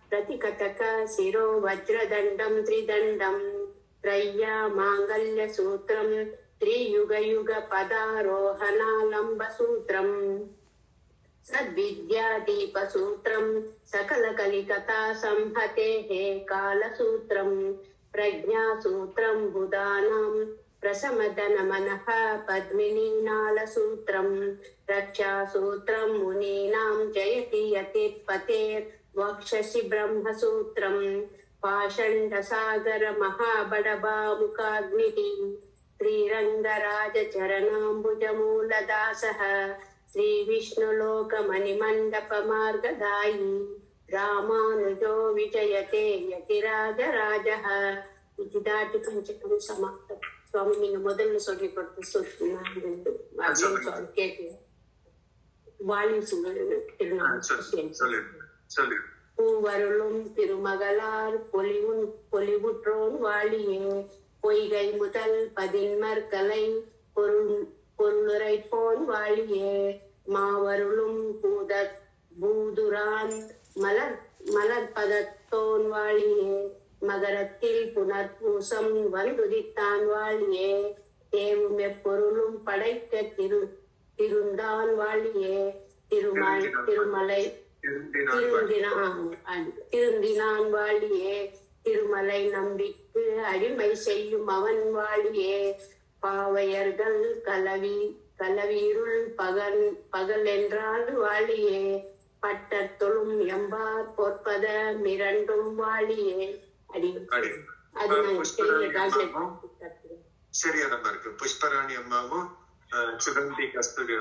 [SPEAKER 5] प्रतिकटक शिरो वज्रदण्डं त्रिदण्डं त्रय्या माङ्गल्यसूत्रं त्रियुगयुग पदारोहणालम्बसूत्रं सद्विद्यादीपसूत्रं सकलकलिकता संहतेः कालसूत्रं प्रज्ञासूत्रं बुधानां प्रशमदनमनः पद्मिनीनालसूत्रं रक्षासूत्रं मुनीनां जयति यतिपतेर्वक्षसि ब्रह्मसूत्रं पाषण्डसागर महाबडबामुखाग्निः श्रीरङ्गराजचरणाम्बुजमूलदासः श्रीविष्णुलोकमणिमण्डपमार्गदायी रामानुजो विजयते यतिराजराजः. இது தாட்டி பஞ்சகம் சமாப்தம். சுவாமி நீங்க முதல்ல சொல்லி கொடுத்து கேட்க வாழி பூவருளும் திருமகளார் பொலிவுற்றோன் வாழியே பொய்கை முதல் பதின்மர்கலை பொருளுரைப்போன் வாழியே மாவருளும் பூதுரான் மலர்பதத்தோன் வாழியே மகரத்தில் புனர்பூசம் வந்துதித்தான் வாழியே தேவும் எப்பொருளும் படைக்க திருந்தான் வாழியே திருமலை திருந்தினான் வாழியே திருமலை நம்பிக்கு அடிமை செய்யும் அவன் வாழியே பாவையர்கள் கலவீருள் பகல் என்றால் வாழியே பட்டத்தொழும் எம்பார் பொற்பத மிரண்டும் வாழியே.
[SPEAKER 1] சரியாதான் இருக்கு. புஷ்பராணி அம்மாவும் சுகந்தி கஸ்தூரி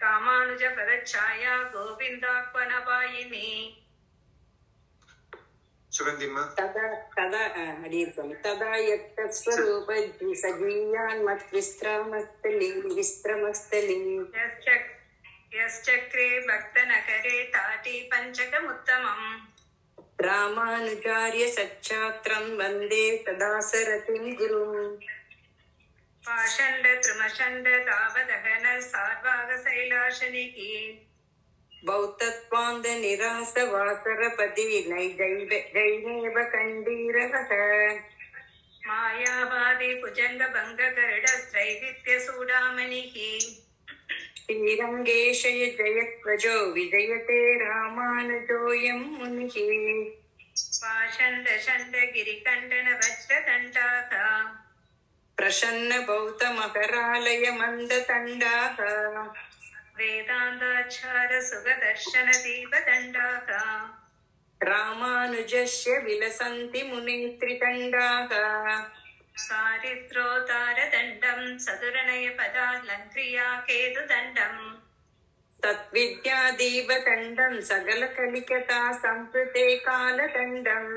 [SPEAKER 8] ராமானுஜ பதச்சாயா கோவிந்தாப்பனபாயினி
[SPEAKER 1] சுகந்திம்மா.
[SPEAKER 7] तदा यत्तस्वरूपद्विसजीयान् मत्विस्रमस्तली
[SPEAKER 8] यश्चक्रे भक्तनगरे ताटी पञ्चकमुत्तमम्
[SPEAKER 7] रामानुजार्य सच्छात्रं वन्दे सदा सरतिं गुरुम्
[SPEAKER 8] पाषण्ड त्रिमषण्ड तावदहन सार्वागशैलाशनिः
[SPEAKER 7] बौद्धत्वान्द निरास वासरपदी जैनेव कण्डीरवः
[SPEAKER 8] मायावादी भुजङ्ग भङ्गगरुडस्त्रैविध्यसूडामणिः
[SPEAKER 7] श्रीरङ्गेशय जयध्वजो विजयते रामानुजोऽयं मुनिः
[SPEAKER 8] पाषण्ड षण्ड गिरिकण्डन वज्रदण्डाः
[SPEAKER 7] प्रसन्न बौद्ध मकरालय मन्दतण्डाः
[SPEAKER 8] वेदान्ताचार सुखदर्शन दीपदण्डाः
[SPEAKER 7] रामानुजस्य विलसन्ति मुनित्रिदण्डाः
[SPEAKER 8] सारित्रोतारदण्डं सदुरनय पदालङ्क्रिया केतुदण्डम्
[SPEAKER 7] तत्विद्यादीपदण्डं सकलकलिकता संस्कृते कालदण्डम्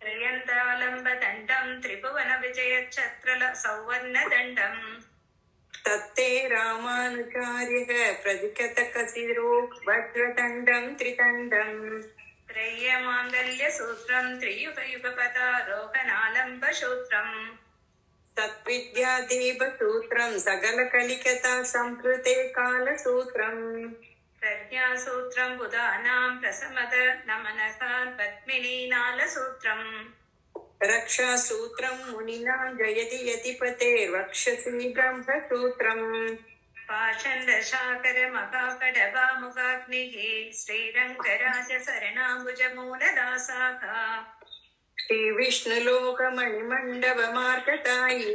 [SPEAKER 8] त्रयन्तालम्बदण्डं त्रिभुवन विजयच्छत्र सौवर्णदण्डम्
[SPEAKER 7] तत्ते रामानुजार्यः प्रतिकतकसिरो वज्रदण्डं त्रिदण्डम्
[SPEAKER 8] त्रय्यमाङ्गल्यसूत्रं त्रियुगयुगपदारोहणालम्बसूत्रम्
[SPEAKER 7] तत्विद्यादीपसूत्रं सकलकलिकता संस्कृते कालसूत्रम्
[SPEAKER 8] प्रज्ञासूत्रं बुधानां प्रसमद नमनकान् पद्मिनीनालसूत्रम्
[SPEAKER 7] रक्षासूत्रं मुनिनां जयति यतिपते वक्षसि ब्रह्मसूत्रम्
[SPEAKER 8] पाषण्डशाकर महाकडभामुखाग्निः श्रीरङ्गराजशरणाम्बुजमूलदासाः
[SPEAKER 7] श्रीविष्णुलोकमणिमण्डपमार्गतायी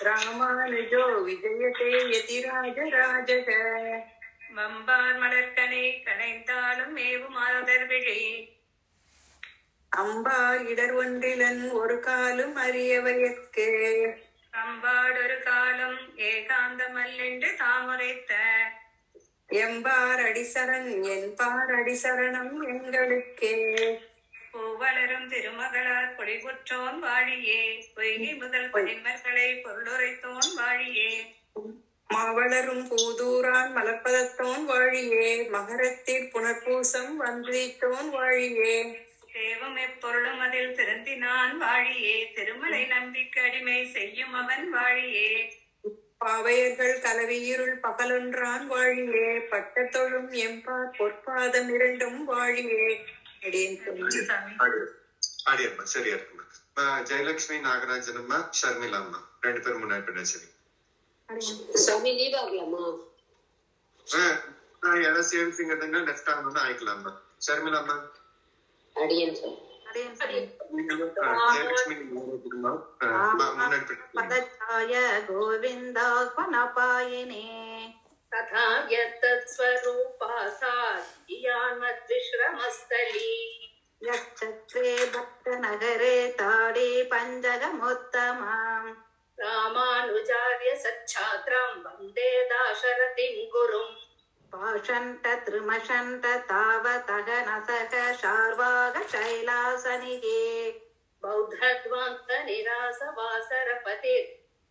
[SPEAKER 7] रामानुजो विजयते यतिराजराजः
[SPEAKER 8] வம்பார் மலர்கனை கனைந்தாலும் மேவு மாதர்விழி
[SPEAKER 7] அம்பா இடர் ஒன்றிலன் ஒரு காலும் அறியவையற்கு
[SPEAKER 8] அம்பாடொரு காலம் ஏகாந்தமல்லென்று தாமுரைத்த
[SPEAKER 7] எம்பார் அடிசரண் என்பார் அடிசரணம் எங்களுக்கே
[SPEAKER 8] பூவளரும் திருமகளார் பொலிபுற்றோன் வாழியே பொய்கை முதல் பதின்மர்களை பொருளுரைத்தோன் வாழியே
[SPEAKER 7] மாவளரும் பூதூரான் மலர்பதத்தோன் வாழியே மகரத்தில் புனர்பூசம் வந்தித்தோன் வாழியே
[SPEAKER 8] தேவம் எப்பொருளும் அதில் திருந்தினான் வாழியே திருமலை நம்பிக்கை அடிமை செய்யும் அவன் வாழியே
[SPEAKER 7] பாவையர்கள் கலவியிருள் பகலொன்றான் வாழியே பட்டத்தொழும் எம்பார் பொற்பாதம் இரண்டும் வாழியே
[SPEAKER 1] ஆடியம்மா சரியா இருக்குமா. ஜெயலட்சுமி நாகராஜன் அம்மா, ஷர்மிளா அம்மா ரெண்டு பேரும் முன்னாடி பின்னாடி சரி. யாராவது சேவிங்கிறதுன்னா லெஃப்ட் ஆர்ம் வந்து ஆயிக்கலாமா. ஷர்மிளா அம்மா ஜெயலட்சுமி முன்னாடி
[SPEAKER 2] पदच्छाय गोविन्दात्मनपायिने तथा यत्तत्स्वरूपा सा मद्विश्रमस्थली यश्चक्रे भक्तनगरे ताडे पञ्चकमुत्तमम् रामानुजार्य सच्छात्रं वन्दे दाशरथिं गुरुम् पाषण्ड त्रिमषण्ड तावतगनसः शार्वागशैलासनिगे बौद्धध्वान्त निरास वासरपति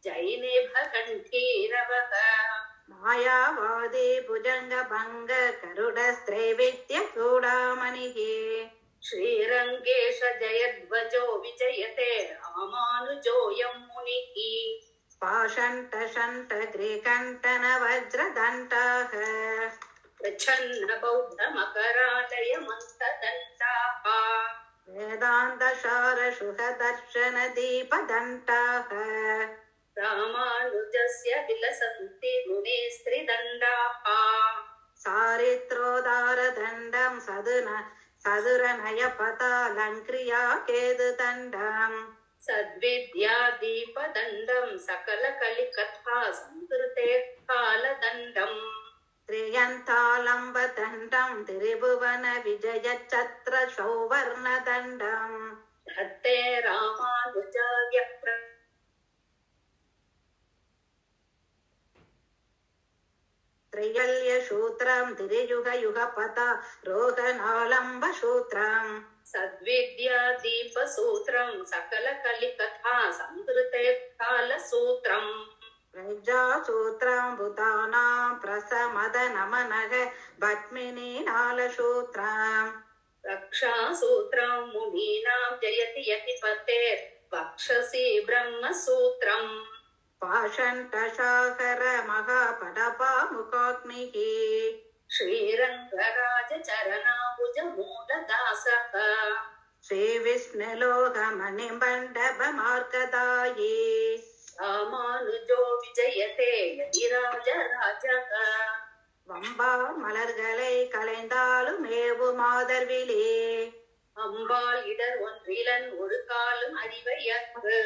[SPEAKER 2] जैनेभ कण्ठीरवः मायावादी भुजङ्ग भङ्ग गरुडस्त्रैविद्य चूडामणिः श्रीरङ्गेश जयध्वजो विजयते रामानुजोऽयं मुनिः पाषण्ड षण्ड ग्रीकण्ठन वज्रदण्डाः प्रच्छन्न बौद्ध मकरालय मन्तदण्डाः वेदान्तसार शुभदर्शन दीपदण्डाः रामानुजस्य विलसन्ति मुनिस्त्रिदण्डाः सारित्रोदारदण्डं सदुरनयपदालङ्क्रिया केतुदण्डम् सद्विद्यादीपदण्डं सकलकलिकथा संस्कृते कालदण्डम् त्रियन्तालम्बदण्डं त्रिभुवन विजयच्छत्र सौवर्णदण्डम् धत्ते रामानुजाय
[SPEAKER 3] त्रयल्यसूत्रं तिर्युगयुगपता रोगनालम्बसूत्रम्
[SPEAKER 2] सद्विद्या दीपसूत्रं सकलकलिकथा संस्कृतकालसूत्रम्
[SPEAKER 3] प्रजासूत्रं भूतानां प्रसमदनमनः भट्मिनीनालसूत्रम्
[SPEAKER 2] रक्षासूत्रं मुनीनां जयति यतिपतेर् वक्षसि ब्रह्मसूत्रम्
[SPEAKER 3] पाषण्डशाखर महापडपामुखाग्निः
[SPEAKER 2] श्रीरङ्गराजचरणाम्बुजमूलदासः
[SPEAKER 3] श्रीविष्णुलोकमणिमण्डपमार्गदायी
[SPEAKER 2] रामानुजो विजयते यतिराजराजः
[SPEAKER 3] வம்பார் மலர்களை கலைந்தாலும் மேவு மாதர்விலே
[SPEAKER 2] அம்பாள் இடர் ஒன்றிலன் ஒரு காலும் அறிவையற்று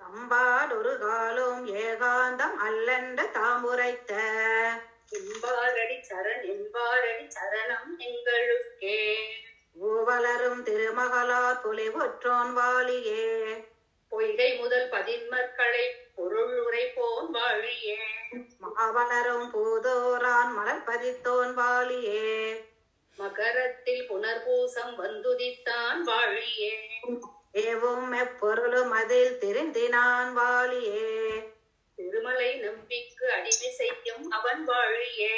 [SPEAKER 3] சம்பால் ஒரு காலும் ஏகாந்தம் அல்லென்ற தாமுரைத்த
[SPEAKER 2] என்பாரடி சரணம் எங்களுக்கே
[SPEAKER 3] பூவலரும் திருமகளார் பொலிவுற்றோன் வாலியே
[SPEAKER 2] பொய்கை முதல் பதின்மக்களை பொருள் உரைப்போன் வாழியே
[SPEAKER 3] மாவலரும் பூதோரான் மலர் பதித்தோன் வாலியே
[SPEAKER 2] மகரத்தில் புனர்பூசம் வந்துதித்தான் வாழியே
[SPEAKER 3] ஏவும் எப்பொருளும் அதில் திருந்தினான் வாலியே
[SPEAKER 2] திருமலை நம்பிக்கு அடிமை செய்யும் அவன் வாழியே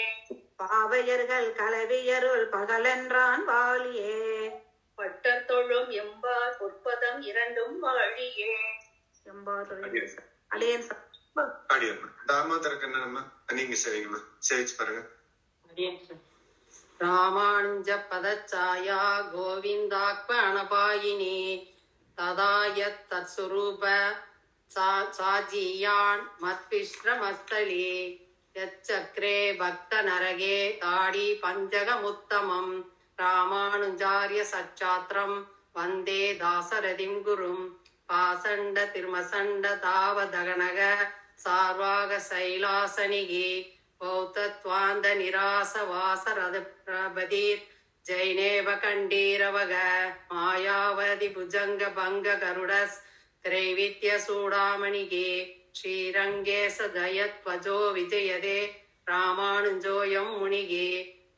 [SPEAKER 3] பாவையர்கள் கலவியருள் பகலென்றான் வாலியே
[SPEAKER 2] பட்டர் தொழும் எம்பார் பொற்பதம் இரண்டும் வாழியே
[SPEAKER 3] அடியன்
[SPEAKER 1] அடியம்மா தாமோதர கண்ணனம்மா நீங்க சரிங்கம்மா சேவிச்சு பாருங்க.
[SPEAKER 7] ராமானுஜ பதச்சாயா கோவிந்தாக்பணபாயினி ததாயத் தத்ஸ்வரூப சாஜீயான் மத்விஷ்ரமஸ்தலி யச்சக்ரே பக்த நரகே தாடி பஞ்சகமுத்தமம் ராமானுஜாரிய சச்சாத்திரம் வந்தே தாசரதிம் குரும் பாசண்ட திருமசண்ட தாவதகனக சார்வாக சைலாசனிகி பௌத்தத்வாந்த நிராச வாசரத பிரபதீர் ஜைனேவ கண்டீரவக மாயாவதி புஜங்க பங்க கருடஸ் திரைவித்ய சூடாமணிகே ஸ்ரீரங்கே சதயத்வஜோ விஜயதே ராமானுஜோயம் முனிகே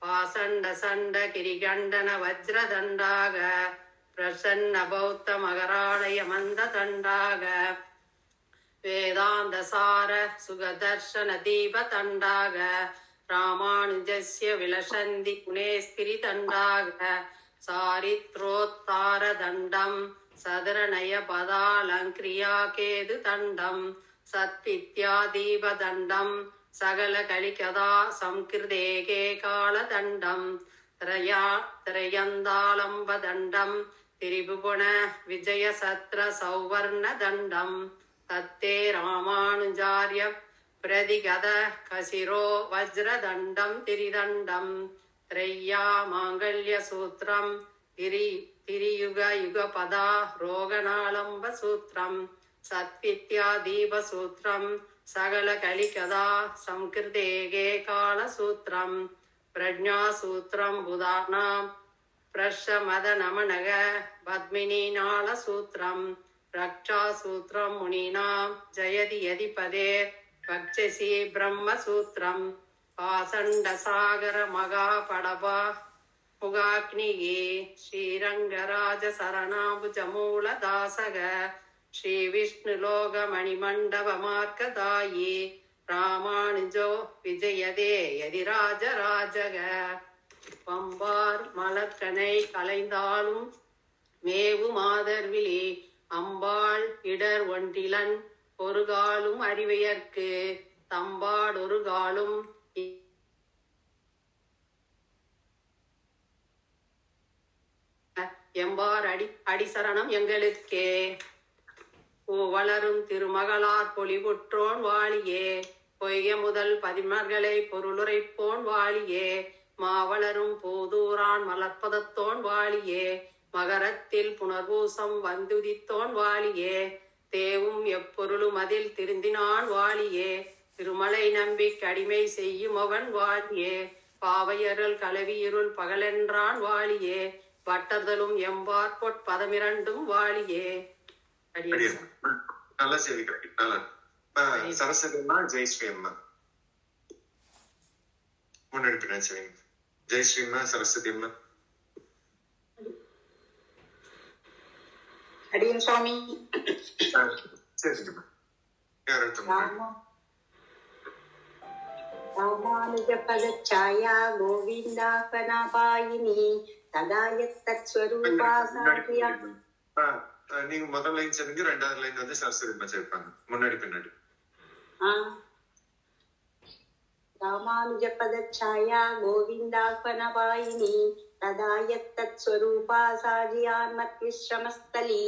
[SPEAKER 7] பாசண்ட சண்ட கிரிகண்டன வஜ்ரதண்டாக பிரசன்ன பௌத்த மகராலய மந்த தண்டாக வேதாந்த சார சுகதர்ஷன தீப தண்டாக ராமானுஜஸ்ய விலசந்தி குணேஸ்கிரி தண்டாக சாரித்ரோத்தார தண்டம் சதரணய பதாலங்கிரியா கேது தண்டம் சத்வித்யா தீப தண்டம் சகல கலிகதா சம்கிருதேகே கால தண்டம் திரயந்தாளம்ப தண்டம் திரிபுவன விஜய சத்ர சௌவர்ண தண்டம் தத்தே ராமானுஜாரிய பிரதிகத கசிரோ வஜ்ரதண்டம் திரிதண்டம் திரையா மாங்கல்ய சூத்திரம் திரியுக யுகபதா ரோகநாளம்ப சூத்திரம் சத்வித்யா தீப சூத்திரம் சகல கலிகதா சம்கிருதேகே கால சூத்திரம் பிரஜா சூத்திரம் புதானாம் பிரஷமத நமனக பத்மினீநாள சூத்திரம் ரக்ஷா சூத்திரம் முனீனாம் ஜயதி யதிபதே வக்ஷசி பிரம்ம சூத்திரம் பாசண்ட சாகர மகா படபா முகாக்னியே ஸ்ரீரங்கராஜ சரணாபுஜமூல தாசக ஸ்ரீ விஷ்ணுலோக மணிமண்டப மார்க்கதாயி ராமானுஜோ விஜயதே யதிராஜ ராஜக பம்பார் மலர்கனை கலைந்தாலும் மேவு மாதர்விலே அம்பாள் இடர் ஒன்றிலன் ஒரு காலும் அறிவையர்க்கு தம்பாடு ஒரு காலும் எம்பார் அடிசரணம் எங்களுக்கே வளரும் திருமகளார் பொலிவுற்றோன் வாழியே பொய்ய முதல் பதின்மர்களை பொருளுரைப்போன் வாழியே மாவளரும் பூதூரான் மலர்ப்பதத்தோன் வாழியே மகரத்தில் புனர்பூசம் வந்துதித்தோன் வாழியே தேவும் எப்பொருளும் அதில் திருந்தினான் வாழியே திருமலை நம்பி கடிமை செய்யும் அவன் வாழியே பாவையருள் கலவியிருள் பகலென்றான் வாழியே வட்டர்தலும் எம்பார் பொற்பதமிரண்டும் வாழியே.
[SPEAKER 1] நல்லா சேவிக்கிறேன். நல்லா சரஸ்வதி அம்மா, ஜெயஸ்ரீ அம்மா. முன்னாடி பின்னாடி செய்யுங்க. ஜெயஸ்ரீமா, சரஸ்வதி அம்மா.
[SPEAKER 3] அடியன் சுவாமி.
[SPEAKER 1] சரிங்கம்மா. யாரும்
[SPEAKER 5] ராமானுஜ பதச்சாயா கோவிந்தாபனாபாயினி ததாயத்தத் ஸ்வரூபா சாத்யா.
[SPEAKER 1] நீங்க முதல் லைன் சொல்லுங்க, ரெண்டாவது லைன் வந்து சரஸ்வதி அம்மா சேர்ப்பாங்க. முன்னாடி பின்னாடி.
[SPEAKER 5] ராமானுஜ பதச்சாயா கோவிந்தாபனபாயினி ததாயத்தத் ஸ்வரூபா சாஜியான்மத்விஸ்ரமஸ்தலி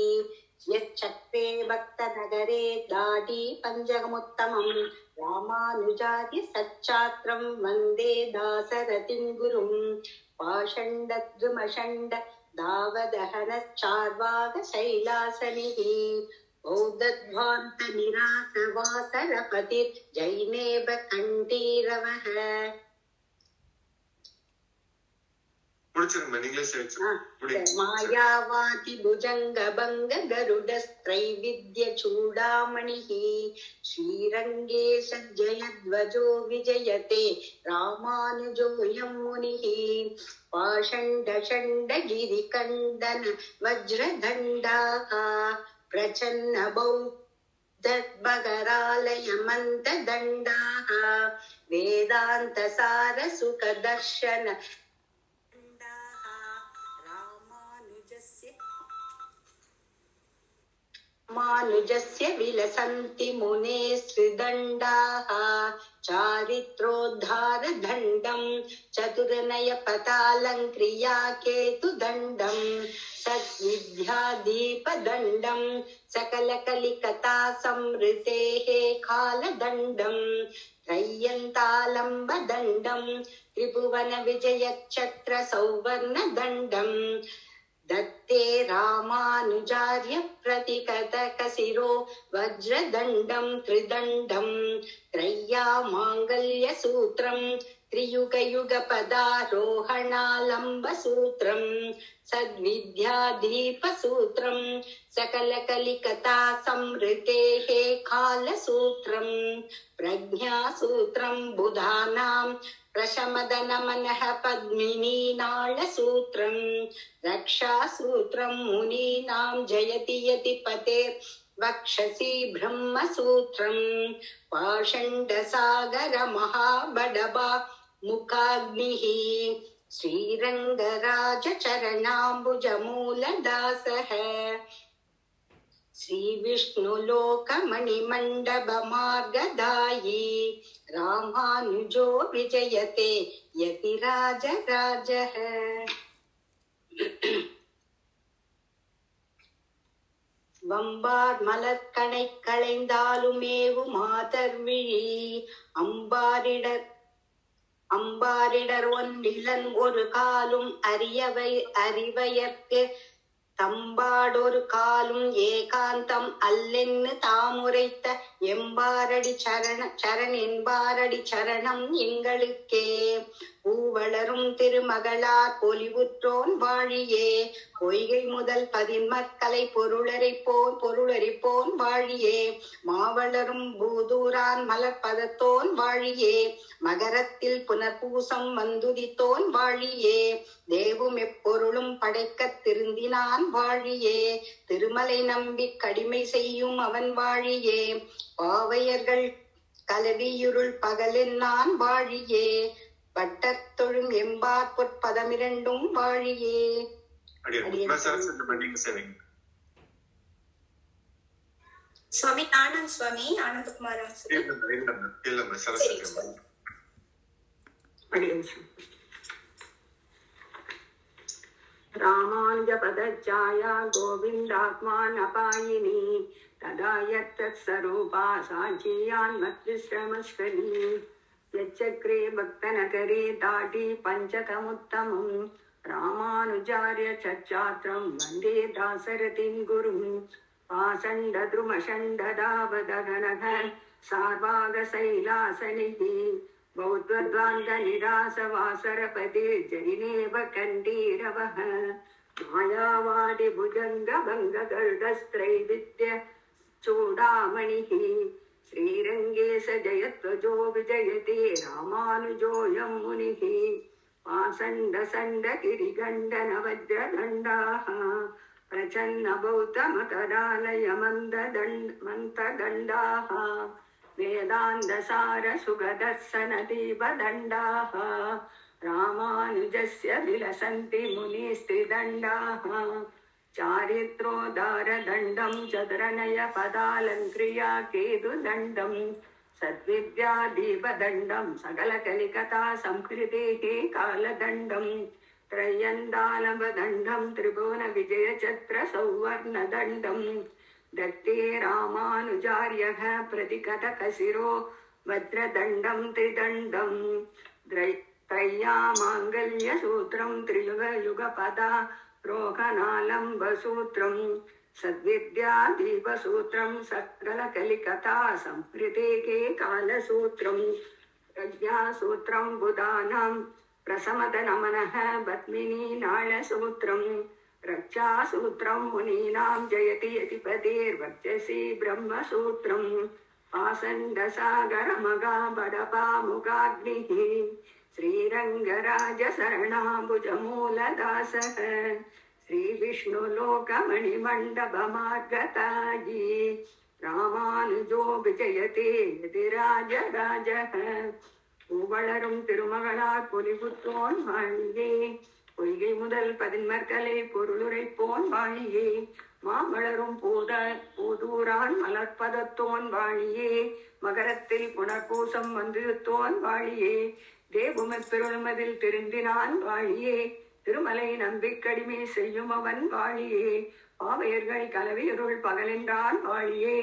[SPEAKER 5] யச்சக்ரே பக்தநகரே தாடி பஞ்சகமுத்தமம் ராமானுஜாதி சச்சாத்ரம் வந்தே தாசரதிம் குரும் பாஷண்டத்ருமஷண்ட தாவதஹனச்சார்வாக சைலாசனிஹி பௌத்தத்வாந்த நிராசவாசரபதிர் ஜைனேப கண்டீரவஹ. மாயாவாதி புஜங்க பங்க கருடஸ்திரைவித்ய சூடாமணிஹி ஸ்ரீரங்கே சஜ்ஜயத்வஜோ விஜயதே ராமானுஜோயம் முனிஹி பாஷண்ட ஷண்ட கிரிகண்டன வஜ்ரதண்டாஹ பிரச்சன்ன பௌத்தத்பகராலயமந்த தண்டாஹ வேதாந்த சார சுக தர்ஷன ராமானுஜஸ்ய விலசந்தி முனே ஸ்ரிதண்டாஹ चारित्रोद्धार दण्डं चतुर्नय पतालङ्क्रिया केतु दण्डं सद्विद्यादीप दण्डं सकलकलिकता संवृतेः कालदण्डं त्रय्यन्तालम्ब दण्डं त्रिभुवन विजयच्छत्र सौवर्ण दण्डं दत्ते रामानुजार्य प्रतिकतकशिरो वज्रदण्डं त्रिदण्डं त्रय्या माङ्गल्यसूत्रं त्रियुगयुगपदारोहणालम्बसूत्रं सद्विद्यादीपसूत्रं सकलकलिकता संवृतेः कालसूत्रं प्रज्ञासूत्रं बुधानां प्रशमदनमनः पद्मिनीनाळसूत्रं रक्षासूत्रं मुनीनां जयति यतिपते वक्षसि ब्रह्मसूत्रं पाषण्डसागर महाबडबा मुखाग्निः श्रीरङ्गराजचरणाम्बुजमूलदासः श्रीविष्णुलोकमणिमण्डपमार्गदायी रामानुजो विजयते यतिराजराजः வம்பார் மலர்கணை களைந்தாலுமேவு மாதர்விழி அம்பாரிடர் ஒன்றிலன் ஒரு காலும் அறிவையற்கு தம்பாடொரு காலும் ஏகாந்தம் அல்லென்னு தாமுரைத்த எம்பாரடி சரண் என்பாரடி சரணம் எங்களுக்கே பூவளரும் திருமகளார் பொலிவுற்றோன் வாழியே பொய்கை முதல் பதின்மற்கலை பொருளரிப்போன் வாழியே மாவளரும் பூதூரான் மலர்பதத்தோன் வாழியே மகரத்தில் புனர்பூசம் வந்துதித்தோன் வாழியே தேவும் எப்பொருளும் படைக்கத் திருந்தினான் வாழியே திருமலை நம்பி கடிமை செய்யும் அவன் வாழியே பாவையர்கள் கலவியுருள் பகலென்னான் வாழியே வட்டத்தொழும் எம்பார் பொற்பதமிரண்டும் வாழியே.
[SPEAKER 9] சுவாமி ஆனந்த் சுவாமி ஆனந்தகுமார்
[SPEAKER 5] ராமானுஜ பதச்சாயா கோவிந்தாத்மானபாயினி ததா யத்தத் சரூபா சாஞ்சியான்மத்விஸ்ரமஸ்வனி யச்சக்ரே பக்தநகரே தாடி பஞ்சகமுத்தமம் ராமானுஜார்ய சச்சாத்ரம் வந்தே தாசரதிம் குரும் பாசண்டத்ருமஷண்டதாவதகனக சார்வாக சைலாசனிஹி பௌத்வத்வாந்த நிராசவாசரபதே ஜைனேவ கண்டீரவஹ மாயாவாதி புஜங்க பங்க கருடஸ்திரைவித்ய சூடாமணிஹி
[SPEAKER 3] श्रीरङ्गे स जयध्वजो विजयते रामानुजोऽयं मुनिः पाषण्डसण्डगिरिगण्डनवज्रदण्डाः प्रचन्नबौद्धमतदालयमन्तदण्डाः वेदान्तसारसुगदर्शनदीपदण्डाः रामानुजस्य विलसन्ति मुनिस्त्रिदण्डाः चारित्रोदारदण्डं चतुरनयपदालङ्क्रिया केतुदण्डं सद्विद्यादीपदण्डं सकलकलिकथा संस्कृतेः कालदण्डं त्रय्यन्तालवदण्डं त्रिभुवनविजयचत्रसौवर्णदण्डं दत्ते रामानुजार्यः प्रतिकटकशिरो वज्रदण्डं त्रिदण्डं त्रय्यामाङ्गल्यसूत्रं त्रियुगयुगपदा रोहनालम्बसूत्रं सद्विद्यादीपसूत्रं सकलकलिकथा संस्कृतेः कालसूत्रं प्रज्ञासूत्रं बुधानां प्रशमदनमनः पद्मिनीनाळसूत्रं रक्षासूत्रं मुनीनां जयति यतिपतेर्वर्चसि ब्रह्मसूत्रं पाषण्डसागरमगाबडपामुगाग्निः श्रीरङ्गराजशरणाम्बुजमूलदासः श्रीविष्णुलोकमणिमण्डपमार्गतायी रामानुजो विजयते यतिराजराजः பூவளரும் திருமகளார் பொலிபுத்தோன் வாழியே பொய்கை முதல் பதின்மர்கலை பொருளுரைப்போன் வாழியே மாமலரும் பூதூரான் மலர்பதத்தோன் வாழியே மகரத்தில் புனர்பூசம் வந்துத்தோன் வாழியே தேவுமை பெருமதில் திருந்தினான் வாழியே திருமலை நம்பிக்கடிமை செய்யும் அவன் வாழியே பாவையர்கள் கலவியருள் பகலென்றான் வாழியே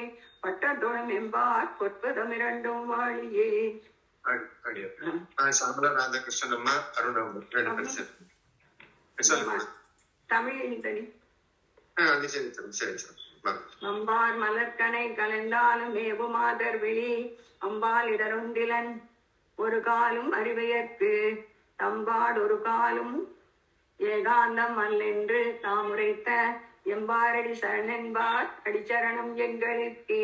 [SPEAKER 3] பட்டத்தோளம் எம்பார் பொற்பதமிரண்டும் வாழியே.
[SPEAKER 1] ಶ್ಯಾಮಲಾ ರಾಧಾಕೃಷ್ಣನ್ ಅಮ್ಮ ಅರುಣ
[SPEAKER 3] தமிழ்
[SPEAKER 1] சரி.
[SPEAKER 3] அம்பார் மலர்கனை கலந்தாலும் மேவுமாதர் விழி அம்பால் இடருண்டிலன் ஒரு காலும் அறிவையற்கு தம்பாடு ஒரு காலும் ஏகாந்தம் அல்லென்று தாம் உரைத்த எம்பாரடி சரணென்பார் அடிச்சரணம் எங்களுக்கு.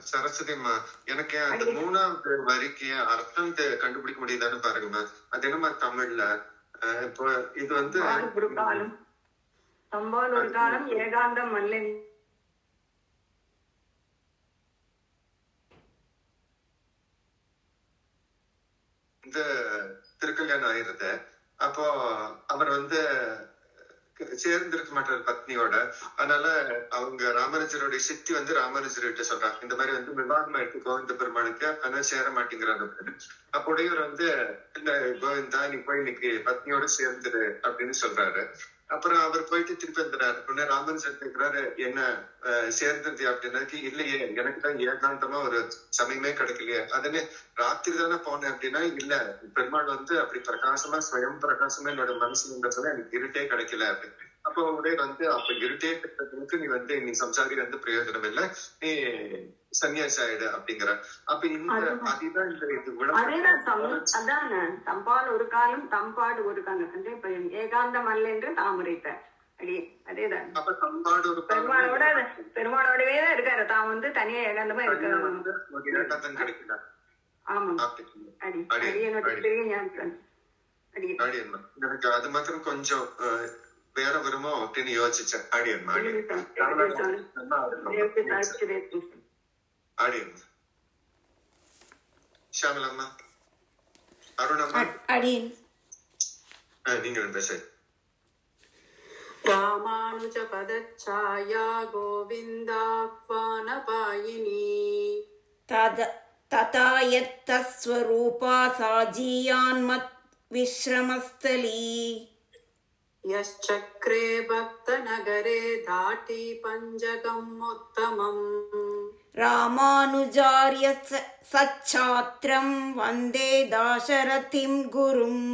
[SPEAKER 1] சரஸ்வதிம்மா, எனக்கு அந்த 3வது வரிக்கு அர்த்தம் கண்டுபிடிக்க முடியுதான்னு பாருங்கம்மா. அது என்னமா தமிழ்ல இப்போ இது வந்து
[SPEAKER 3] ஒரு காலம் தம்பால் ஒரு காலம் ஏகாந்தம் அல்லென்
[SPEAKER 1] இந்த திருக்கல்யாணம் ஆயிருது. அப்போ அவர் வந்து சேர்ந்திருக்க மாட்டார் பத்னியோட. அதனால அவங்க ராமானுஜருடைய சித்தி வந்து ராமானுஜர்கிட்ட சொல்றாங்க, இந்த மாதிரி வந்து விவாதமா இருக்கு கோவிந்த பெருமாளுக்கு, ஆனா சேர மாட்டேங்கிறாரு. அப்ப உடையவர் வந்து இல்ல கோவிந்தா நீ போய் இன்னைக்கு பத்னியோட சேர்ந்துரு அப்படின்னு சொல்றாரு. அப்புறம் அவர் போயிட்டு திருப்பி வந்துறாரு. உடனே ராமானுஜர் கேட்கிறாரு, என்ன சேர்ந்தது அப்படின்னதுக்கு, இல்லையே எனக்கு தான் ஏகாந்தமா ஒரு சமயமே கிடைக்கலையே, அதுன்னு ராத்திரி தானே போனேன் அப்படின்னா, இல்ல பெருமாள் வந்து அப்படி பிரகாசமா ஸ்வயம் பிரகாசமா என்னோட மனசுல இருந்ததுல எனக்கு இருட்டே கிடைக்கல அப்படின்னு. அப்போ உடைய வந்து அப்ப இருட்டே கிடைக்கிறதுக்கு நீ சம்சாரி வந்து பிரயோஜனம் இல்லை, நீ சன்னியாசி ஆயிடு அப்படிங்கிற. அப்ப இந்த அதுதான் இந்த இது
[SPEAKER 3] அதான தம்பால் ஒரு காலம் தம்பாடு ஒரு காலம் வந்து இப்ப ஏகாந்தம் அல்ல என்று தாமுரைத்த அடி அதேதான்.
[SPEAKER 1] அப்ப தம்பாடு ஒரு
[SPEAKER 3] பெருமாளோடவே தான் இருக்காரு, தான் வந்து தனியா ஏகாந்தமா இருக்காரு.
[SPEAKER 1] ஏகாந்தம் கிடைக்கல.
[SPEAKER 3] ஆமா அடி அடி என்னோட பெரிய ஞாபகம் அடி
[SPEAKER 1] அடி என்ன எனக்கு அது மாத்திரம் கொஞ்சம் வேற வருமோ அப்படின்னு யோசிச்சேன். அடியம்மா அடியம்மா ஷாமலம்மா அருணம்மா
[SPEAKER 5] அடியன்
[SPEAKER 1] நீங்க பேச.
[SPEAKER 6] ராமானுஜ பதச்சாயா கோவிந்தாக்வானபாயினி
[SPEAKER 5] ததா யத்தஸ்வரூபா சாஜீயான்மத் விஸ்ரமஸ்தலி
[SPEAKER 6] यश्चक्रे भक्तनगरे धाटी पञ्जकम् उत्तमम्
[SPEAKER 5] रामानुजार्य सच्छात्रं वन्दे दाशरथिं गुरुम्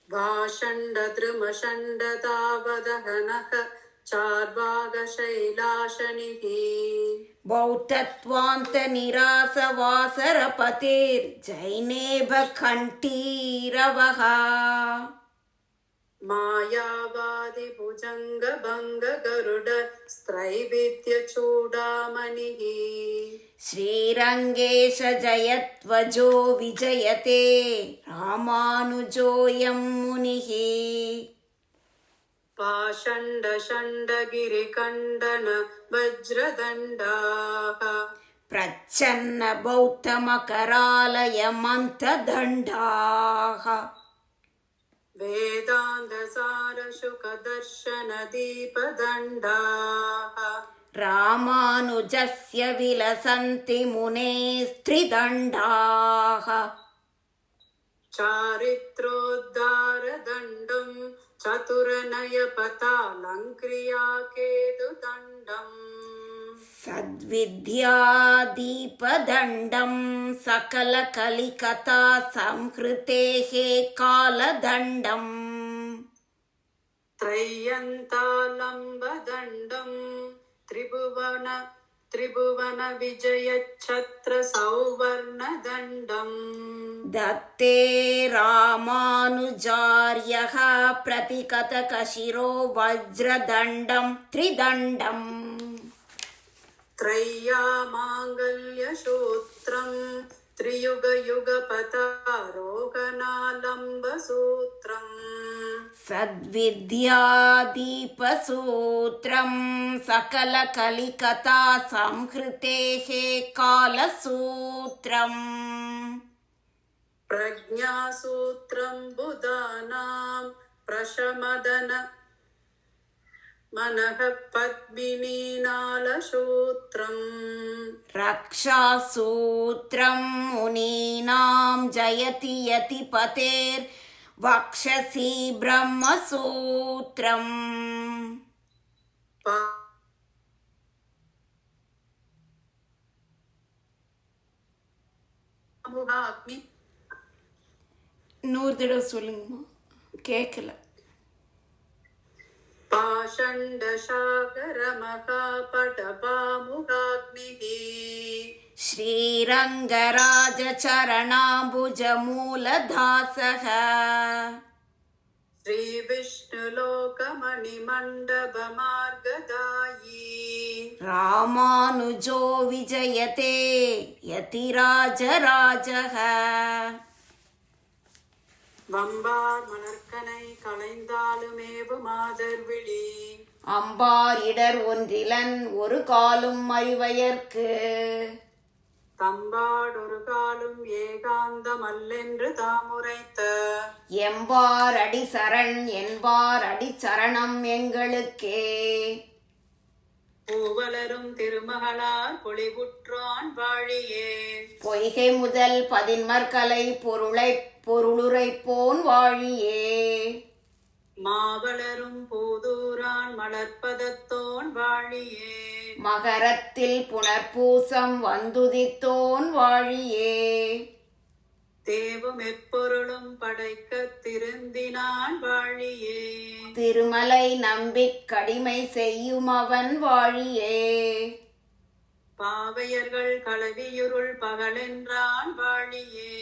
[SPEAKER 6] भाषण्डद्रुमषण्डतावदहनः चार्वाकशैलाशनिः
[SPEAKER 5] बौद्धत्वान्तनिरासवासरपतेर्जैनेभकण्ठीरवः
[SPEAKER 10] மாயாவாதி புஜங்க பங்க கருட ஸ்திரைவித்ய சூடாமணிः
[SPEAKER 11] ஸ்ரீரங்கேஷ ஜயத்வஜோ விஜயதே ராமானுஜோயம் முனிः
[SPEAKER 10] பாஷண்ட ஷண்டகிரி கண்டன வஜ்ரதண்டாः
[SPEAKER 11] பிரச்சன்ன பௌத்தமகராலய மந்ததண்டாः
[SPEAKER 10] வேதாந்த சார சுக தர்ஷன தீபதண்டாः
[SPEAKER 11] ராமானுஜஸ்ய விலசந்தி முனே ஸ்திரிதண்டாः
[SPEAKER 10] चारित्रोद्धार दण्डम् चतुरनय पतालङ्क्रिया केतु दण्डम्
[SPEAKER 11] सद्विद्यादीपदण्डं सकलकलिकथा संहृतेः कालदण्डम्
[SPEAKER 10] त्रय्यन्तालम्बदण्डम् त्रिभुवन विजय छत्र सौवर्णदण्डम्
[SPEAKER 11] दत्ते रामानुजार्यः प्रतिकतकशिरो वज्रदण्डं त्रिदण्डम्
[SPEAKER 10] त्रय्यामाङ्गल्यसूत्रम् त्रियुगयुगपतारोहणालम्बसूत्रम्
[SPEAKER 11] सद्विद्यादीपसूत्रं सकलकलिकथा संहृतेः कालसूत्रम्
[SPEAKER 10] प्रज्ञासूत्रम् बुधानां प्रशमदन मनः पद्मिनीनालसूत्रम्
[SPEAKER 11] रक्षासूत्रं मुनीनां जयति यतिपतेर्वक्षसि ब्रह्मसूत्रम् நூறு தடவை சொல்லுங்கம்மா, கேட்கல.
[SPEAKER 10] पाषण्ड शाकर महापटपामुगाग्निः
[SPEAKER 11] श्रीरङ्गराजचरणाम्बुजमूलदासः
[SPEAKER 10] श्रीविष्णुलोकमणिमण्डपमार्गदायी
[SPEAKER 11] रामानुजो विजयते यतिराजराजः
[SPEAKER 10] வம்பார் மலர்க்கனை களைந்தாலுமேவு மாதர்விழி
[SPEAKER 11] அம்பார் இடர் ஒன்றிலன் ஒரு காலும் அறிவயற்கு
[SPEAKER 10] தம்பாடொரு காலும் ஏகாந்தமல்லென்று தாமுரைத்த
[SPEAKER 11] எம்பார் அடி சரண் என்பார் அடி சரணம் எங்களுக்கே
[SPEAKER 10] பூவலரும் திருமகளார் பொலிபுற்றான் வாழியே
[SPEAKER 11] பொய்கை முதல் பதின்மர்கலை பொருளுரைப்போன் வாழியே
[SPEAKER 10] மாவளரும் பூதூரான் மலர்ப்பதத்தோன் வாழியே
[SPEAKER 11] மகரத்தில் புனர்பூசம் வந்துதித்தோன் வாழியே
[SPEAKER 10] தேவும் எப்பொருளும் படைக்க திருந்தினான் வாழியே
[SPEAKER 11] திருமலை நம்பிக் கடிமை செய்யும் அவன் வாழியே
[SPEAKER 10] பாவையர்கள் கலவியுருள் பகலென்றான் வாழியே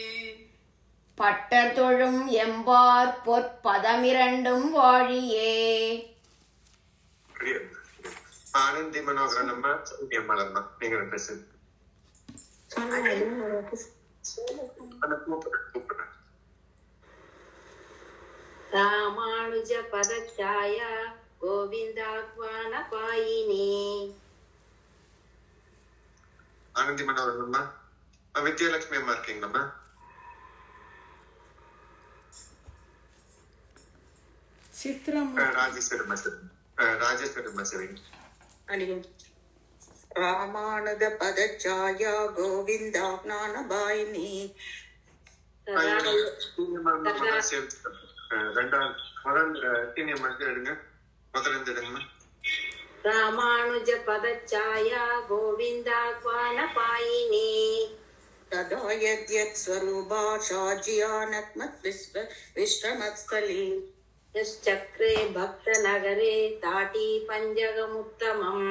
[SPEAKER 11] பட்டர் தொழும் எம்பார் பொற்பதமிரண்டும் வாழியே
[SPEAKER 1] ஆனந்தி மனோகரனம்ம எம்மலம்மா நீங்க பேசுங்க. கூப்பிடுறேன்.
[SPEAKER 5] ராமானுஜ பதச்சாயா கோவிந்தாக்வான பாயினி
[SPEAKER 1] ஆனந்தி மனோகரனம்மா வித்யாலட்சுமி அம்மா இருக்கீங்களம்மா? ராஜேஸ்வரம்மா சரிங்க.
[SPEAKER 7] ராமானுஜ பதச்சாயா கோவிந்தா ஞானபாயினி
[SPEAKER 5] ராமானுஜ பதச்சாயா கோவிந்தாக்வான பாயினி
[SPEAKER 7] तदा यद्यत् स्वरूपा शाज्यानत्मत् विश्रमत्स्थली
[SPEAKER 5] यश्चक्रे भक्तनगरे ताटी पञ्जगमुत्तमम्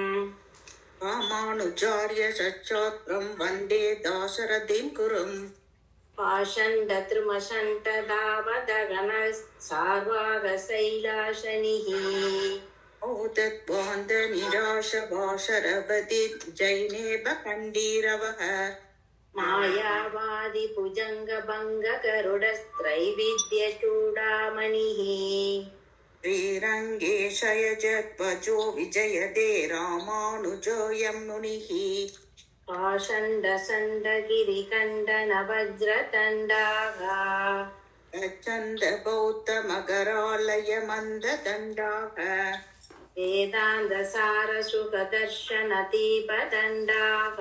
[SPEAKER 7] रामानुजार्य सच्चात्रं वन्दे दाशरथिं कुरुम्
[SPEAKER 5] पाषण्ड त्रिमषण्ड दावदगन सार्वागशैलाशनिः
[SPEAKER 7] औदद्वान्द निराश भाषरपति जैनेब खण्डीरवः
[SPEAKER 5] मायावादि भुजङ्ग भङ्ग गरुडस्त्रैविद्य चूडामणिः
[SPEAKER 7] श्रीरङ्गे शयजध्वजो विजयदे रामानुजोऽयं मुनिः
[SPEAKER 5] पाषण्ड षण्ड गिरिकण्डन वज्रतण्डाः
[SPEAKER 7] गच्छन्द बौद्ध मकरालय मन्ददण्डाः
[SPEAKER 5] वेदान्त सार सुखदर्शन दीपदण्डाः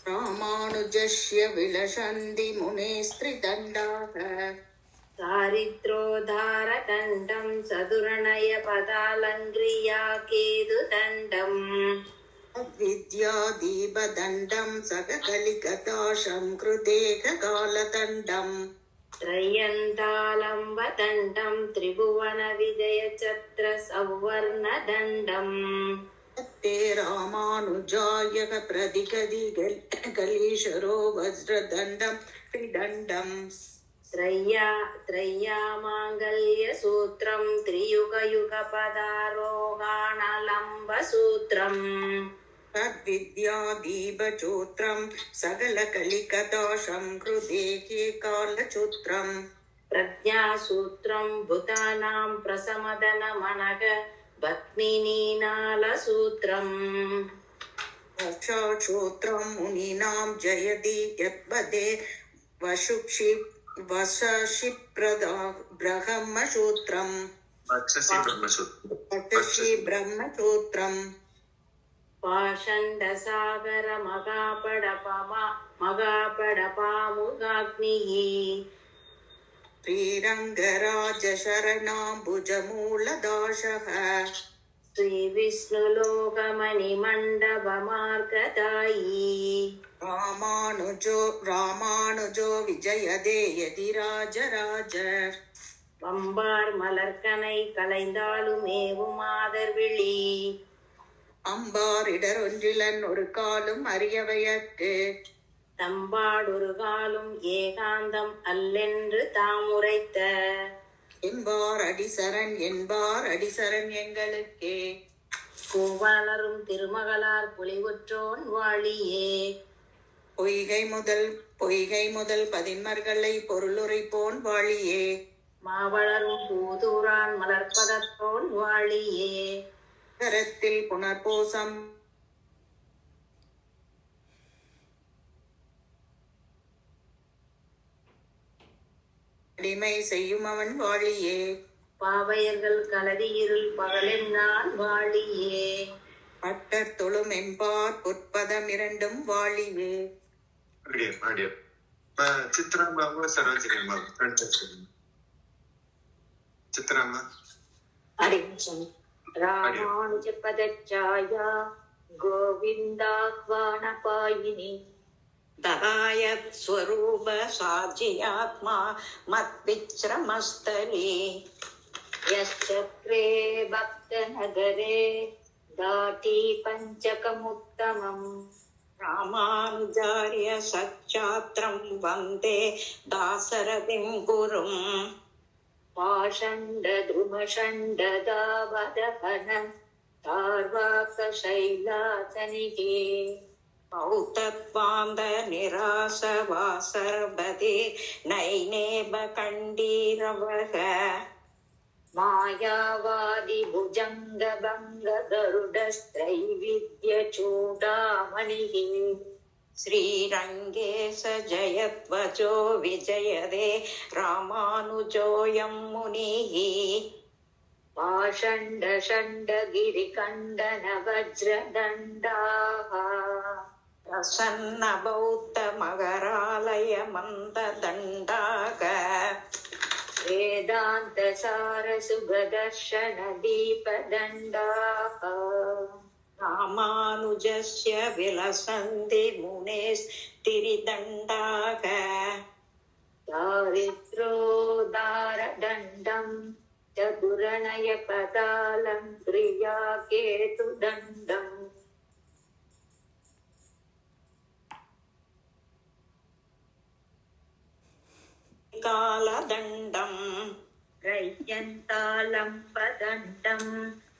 [SPEAKER 7] रामानुजस्य विलसन्ति मुनेस्त्रिदण्डाः
[SPEAKER 5] दारिद्रोद्धारदण्डं सदुर्णय पदालङ्क्रिया केतुदण्डम्
[SPEAKER 7] विद्यादीपदण्डं सककलिकताशं कृतेककालदण्डम्
[SPEAKER 5] त्रय्यन्तालम्बदण्डं त्रिभुवनविजयचत्र सौवर्णदण्डम्
[SPEAKER 7] ते रामानुजाय प्रतिकदिगलीशरो वज्रदण्डं त्रिदण्डम्
[SPEAKER 5] त्रय्यामाङ्गल्यसूत्रं त्रियुगयुगपदारोहणलम्बसूत्रम्
[SPEAKER 7] तद्विद्यादीपचोत्रं सकलकलिकताशं कृतेके कालचूत्रम्
[SPEAKER 5] प्रज्ञासूत्रं भूतानां प्रसमदनमनग भक्मिनीनालसूत्रम्
[SPEAKER 7] वर्षाक्षोत्रं मुनीनां जयति यत्पदे वशुक्षि वशषि ब्रह्मसूत्रम् वक्षसि ब्रह्मसूत्रम्
[SPEAKER 5] पाषण्डसागर मगापडपामुगाग्निः
[SPEAKER 7] श्रीरङ्गराज शरणाम्बुजमूलदाशः
[SPEAKER 5] श्रीविष्णुलोकमणिमण्डपमार्गदायी
[SPEAKER 7] रामानुजो विजयदे यதிராஜராஜ
[SPEAKER 5] பம்பார் மலர்கனை களைந்தாலுமேவும் மாதர்விழி
[SPEAKER 7] அம்பாரிடரொன்றிலன் ஒரு காலும் அறியவையற்கு
[SPEAKER 5] தம்பாடொரு காலும் ஏகாந்தம் அல்லென்று தாமுரைத்த
[SPEAKER 7] என்பார் அடிசரன் எங்களுக்கே
[SPEAKER 5] பூவலரும் திருமகளார் பொலிவுற்றோன் வாழியே
[SPEAKER 7] பொய்கை முதல் பதின்மர்களை பொருளுரைப்போன் வாழியே
[SPEAKER 5] மாவளரும் பூதூரான் மலர்ப்பதத்தோன் வாழியே
[SPEAKER 7] கரத்தில் புனர்போசம் அடிமை செய்யும் அவன் வாழியே
[SPEAKER 5] பாவையர்கள் கலதியிருள் பகலின் நான் வாழியே
[SPEAKER 7] பட்டர் தொழும் என்பார் பொற்பதம் இரண்டும் வாழியே
[SPEAKER 1] சித்ராமாவும் சரோஜினி சித்ராமா
[SPEAKER 5] ராமானுஜ பதச்சாயா கோவிந்தாஹ்வானபாயினி
[SPEAKER 7] ददायत् स्वरूप साज्यात्मा मद्विश्रमस्थले
[SPEAKER 5] यश्चक्रे भक्तनगरे दाटी पञ्चकमुत्तमम्
[SPEAKER 7] रामानुजार्य सच्चात्रं वन्दे दासरथिं गुरुम्
[SPEAKER 5] पाषण्ड द्रुमषण्ड दावदहन तार्वाकशैलासनिः
[SPEAKER 7] पौतत्वान्द निरासवासर्पदे नैनेब कण्डीरवः
[SPEAKER 5] मायावादि भुजङ्ग भङ्ग गरुडस्त्रैविद्य चूडामणिः
[SPEAKER 7] श्रीरङ्गे स जयध्वजो विजयदे रामानुजोऽयं मुनिः
[SPEAKER 5] पाषण्ड षण्ड गिरिकण्डन वज्रदण्डाः
[SPEAKER 7] प्रसन्न बौद्ध मकरालय मन्ददण्डाः
[SPEAKER 5] वेदान्त सार सुखदर्शन दीपदण्डाः
[SPEAKER 7] रामानुजस्य विलसन्ति मुनेस्तिरिदण्डाः
[SPEAKER 5] दारिद्रोदारदण्डं चतुरणय पदालङ्क्रिया केतुदण्डम्
[SPEAKER 7] कालदण्डम्
[SPEAKER 8] रय्यन्तालम्बदण्डम्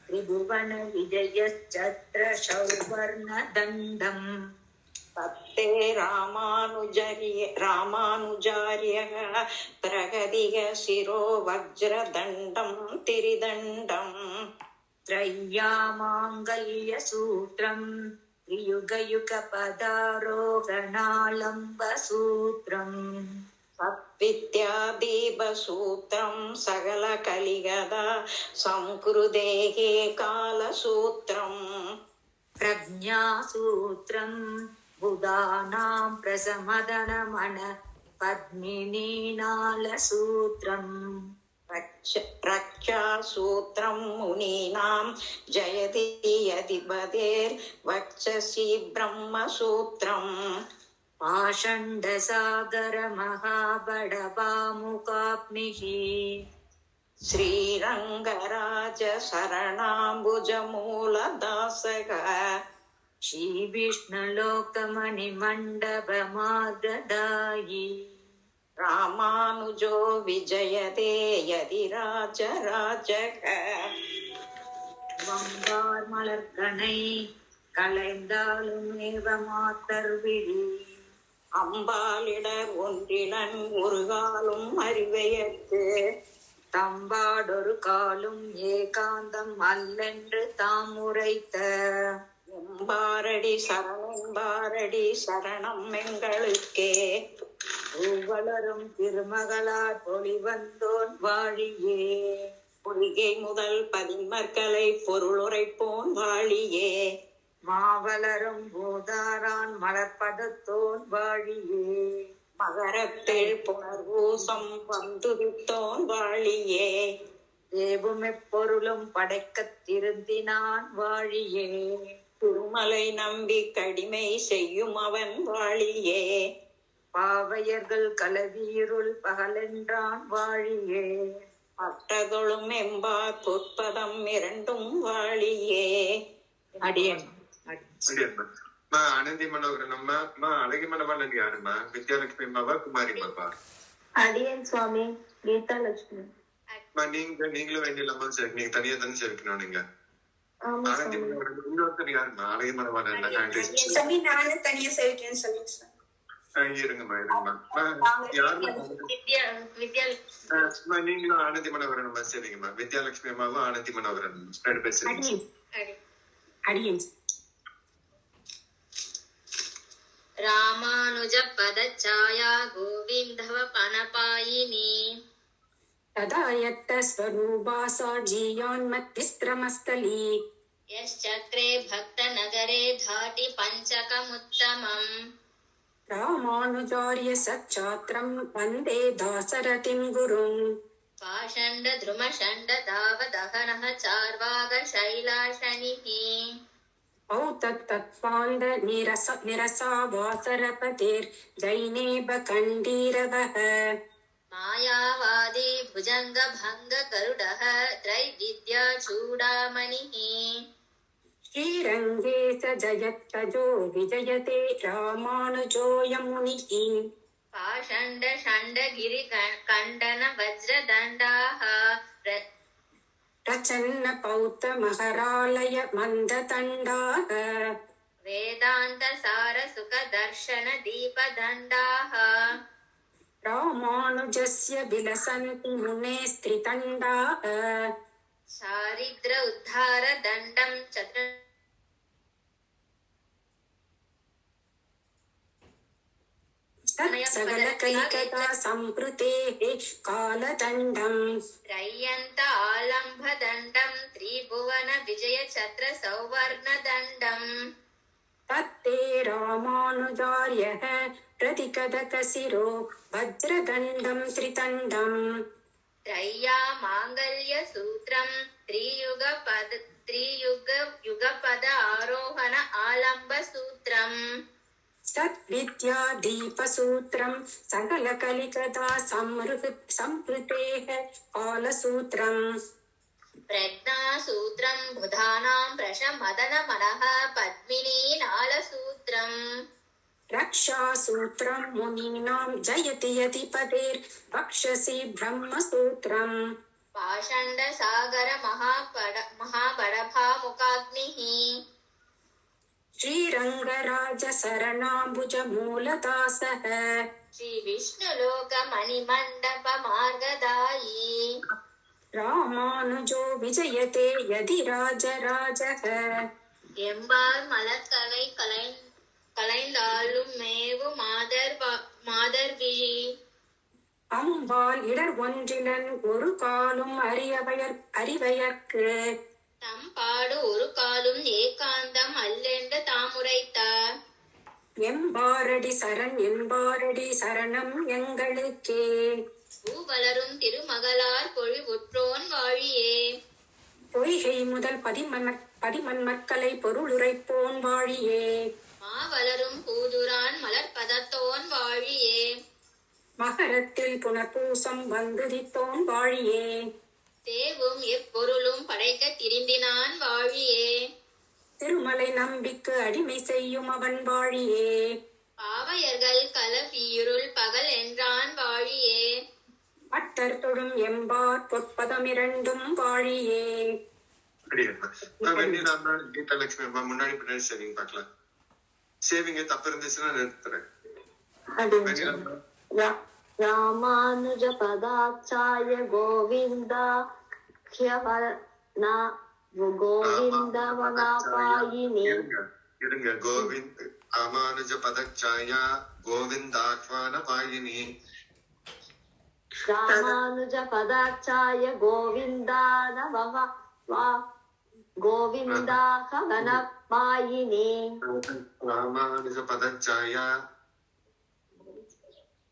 [SPEAKER 8] त्रिभुवन विजयश्चत्र सौवर्णदण्डम्
[SPEAKER 7] तत्ते रामानुजार्यः प्रगदिग शिरो वज्रदण्डं तिरिदण्डम्
[SPEAKER 8] त्रय्यामाङ्गल्यसूत्रम् त्रियुगयुगपदारोहणालम्बसूत्रम्
[SPEAKER 7] तद्विद्यादीपसूत्रं सकलकलिगदा संकृतेः कालसूत्रम्
[SPEAKER 8] प्रज्ञासूत्रम् बुधानां प्रसमदनमन पद्मिनीनालसूत्रम्
[SPEAKER 7] रक्षासूत्रं मुनीनां जयति यदिपतेर्वक्षसि ब्रह्मसूत्रम्
[SPEAKER 8] पाषण्डसागरमहाबडबामुकाग्निः
[SPEAKER 7] श्रीरङ्गराज शरणाम्बुजमूलदासः
[SPEAKER 8] श्रीविष्णुलोकमणिमण्डपमार्गदायि
[SPEAKER 7] रामानुजो विजयते यदिराजराजः
[SPEAKER 8] வம்பார்மலர்கனை கலைந்தாலும் ஏவமாத்தர்விழி
[SPEAKER 7] அம்பாலிடர் ஒன்றிலன் ஒரு காலும் அறிவையற்று
[SPEAKER 8] தம்பாடொரு காலும் ஏகாந்தம் அல்லென்று தாம் உரைத்த
[SPEAKER 7] எம்பாரடி சரணம் எங்களுக்கே
[SPEAKER 8] பூவளரும் திருமகளார் பொலிவந்தோன் வாழியே
[SPEAKER 7] பொய்கை முதல் பதின்மர்களை பொருளுரைப்போன் வாழியே
[SPEAKER 8] மாவளரும் பூதாரான் மலர்பதத்தோன் வாழியே
[SPEAKER 7] மகரத்தில் புனர்வூசம் வந்துவிட்டோன் வாழியே
[SPEAKER 8] ஏவும் எப்பொருளும் படைக்கத் திருந்தினான் வாழியே
[SPEAKER 7] திருமலை நம்பி கடிமை செய்யும் அவன் வாழியே
[SPEAKER 8] பாவையர்கள் கலவியிருள் பகலென்றான் வாழியே
[SPEAKER 7] பட்டதொழும் எம்பார் பொற்பதம் இரண்டும் வாழியே
[SPEAKER 8] அடியன்
[SPEAKER 1] ஆனந்தி மனோகரனம்மா அழகி மனவாளன் யாருமா? வித்யாலட்சுமி அம்மாவா குமாரி அம்மாவா?
[SPEAKER 2] அடியன் சுவாமி கீதா லட்சுமி.
[SPEAKER 1] நீங்களும் வேண்டியலாமா? சரி, நீங்க தனியா தானே சேர்க்கணும். நீங்க ஆனந்தி மனோகரன் இன்னொருத்தர் யாருமா? அழகி மனவாளன்
[SPEAKER 9] சாமி நானும் தனியா சேர்க்கேன்னு சொல்லுங்க சார்.
[SPEAKER 1] இருங்கம்மா யாருமா? நீங்களும் ஆனந்தி மனோகரன் சரிங்கம்மா. வித்யாலட்சுமி அம்மாவும் ஆனந்தி மனோகரன் ரெண்டு பேர் சரிங்க.
[SPEAKER 2] ராமானுஜ பதச்சாயா கோவிந்தவ பனபாயினி
[SPEAKER 9] तदा यत्त स्वरूपा सा जीयान्मत्तिस्त्रमस्तली
[SPEAKER 2] यश्चक्रे भक्तनगरे धाति पञ्चकमुत्तमम्
[SPEAKER 9] रामानुजार्य सच्चात्रं वन्दे दासरथिं गुरुम्
[SPEAKER 2] पाषण्ड ध्रुमषण्ड दावदहनः चार्वाक शैलाशनिः
[SPEAKER 9] औतत्तत्त्वान्द निरसा वासरपतेर्जैनेब कण्डीरवः
[SPEAKER 2] मायावादी भुजङ्ग भङ्ग गरुडः त्रैविद्या चूडामणिः
[SPEAKER 9] श्रीरङ्गे स जयत्तजो विजयते रामानुजोऽयं मुनिः
[SPEAKER 2] पाषण्ड षण्ड गिरि कण्डन वज्रदण्डाः
[SPEAKER 9] प्रचन्न पौत महरालय मन्ददण्डाः
[SPEAKER 2] वेदान्त सार सुख दर्शन दीपदण्डाः
[SPEAKER 9] रामानुजस्य विलसन्ति मुने स्त्रितण्डाः
[SPEAKER 2] चारिद्र उद्धार दण्डं चतुर
[SPEAKER 9] सकलकलिकता संकृतेः कालदण्डम्
[SPEAKER 2] रय्यन्त आलम्भ दण्डं त्रिभुवन विजय छत्र सौवर्णदण्डम्
[SPEAKER 9] तत्ते रामानुजार्यः प्रतिकदकशिरो वज्रदण्डं त्रितण्डम्
[SPEAKER 2] त्रय्या माङ्गल्य सूत्रं त्रियुगपद आरोहण आलम्ब सूत्रम्
[SPEAKER 9] तद्विद्या दीपसूत्रं सकलकलिकदा संहृतेः कालसूत्रम्
[SPEAKER 2] प्रज्ञासूत्रं बुधानां प्रशमदनमनः पद्मिनीनालसूत्रम्
[SPEAKER 9] रक्षासूत्रं मुनीनां जयति यतिपतेर् वक्षसि ब्रह्मसूत्रम्
[SPEAKER 2] पाषण्ड सागर महाबडभामुकाग्निः
[SPEAKER 9] श्रीरङ्गराजशरणाम्बुजमूलदासः
[SPEAKER 2] श्रीविष्णुलोकमणिमण्डपमार्गदायी
[SPEAKER 9] रामानुजो विजयते यदिराजराजः
[SPEAKER 2] எம்பார் மலர்கலை கலைந்தாலும் மேவு மாதர்விழி
[SPEAKER 9] அம்பால் இடர் ஒன்றிலன் ஒரு காலும் அறிவையர்க்கு
[SPEAKER 2] தம்பாடு ஒரு காலும் ஏகாந்தம் அல்லென்று தாமுரைத்தார்
[SPEAKER 9] எம்பாரடி சரணம் எங்களுக்கே
[SPEAKER 2] பூவலரும் திருமகளார் பொழிவுற்றோன் வாழியே
[SPEAKER 9] பொய்கை முதல் பதிமன்மக்களை பொருளுரைப்போன் வாழியே
[SPEAKER 2] மாவலரும் பூதுரான் மலர்பதத்தோன் வாழியே
[SPEAKER 9] மகரத்தில் புனர்பூசம் வந்துதித்தோன் வாழியே
[SPEAKER 2] தேவும் எப்பொருளும் படைக்க திரிந்தினான் வாழியே
[SPEAKER 9] திருமலை நம்பிக்கு அடிமை செய்யும் அவன் வாழியே
[SPEAKER 2] பாவையர்கள் கலவியுருள் பகல் என்றான் வாழியே
[SPEAKER 9] பட்டர் தொழும் எம்பார் பொற்பதமிரண்டும் வாழியே
[SPEAKER 1] கீதலட்சுமி அம்மா முன்னாடி பின்னாடி சேவிங் பார்க்கலாம். சேவிங்க தப்பு இருந்துச்சுன்னா நிறுத்துறேன்.
[SPEAKER 2] ராமானுஜ பதாச்சாய கோவிந்தா கோவிந்த வனாபாயினி
[SPEAKER 1] இருங்க கோவிந்த் ராமானுஜ பதச்சாயா கோவிந்தாத்வான பாயினி
[SPEAKER 2] ராமானுஜ பதாச்சாய கோவிந்தான கோவிந்தாக வனபாயினி
[SPEAKER 1] ராமானுஜ பதச்சாயா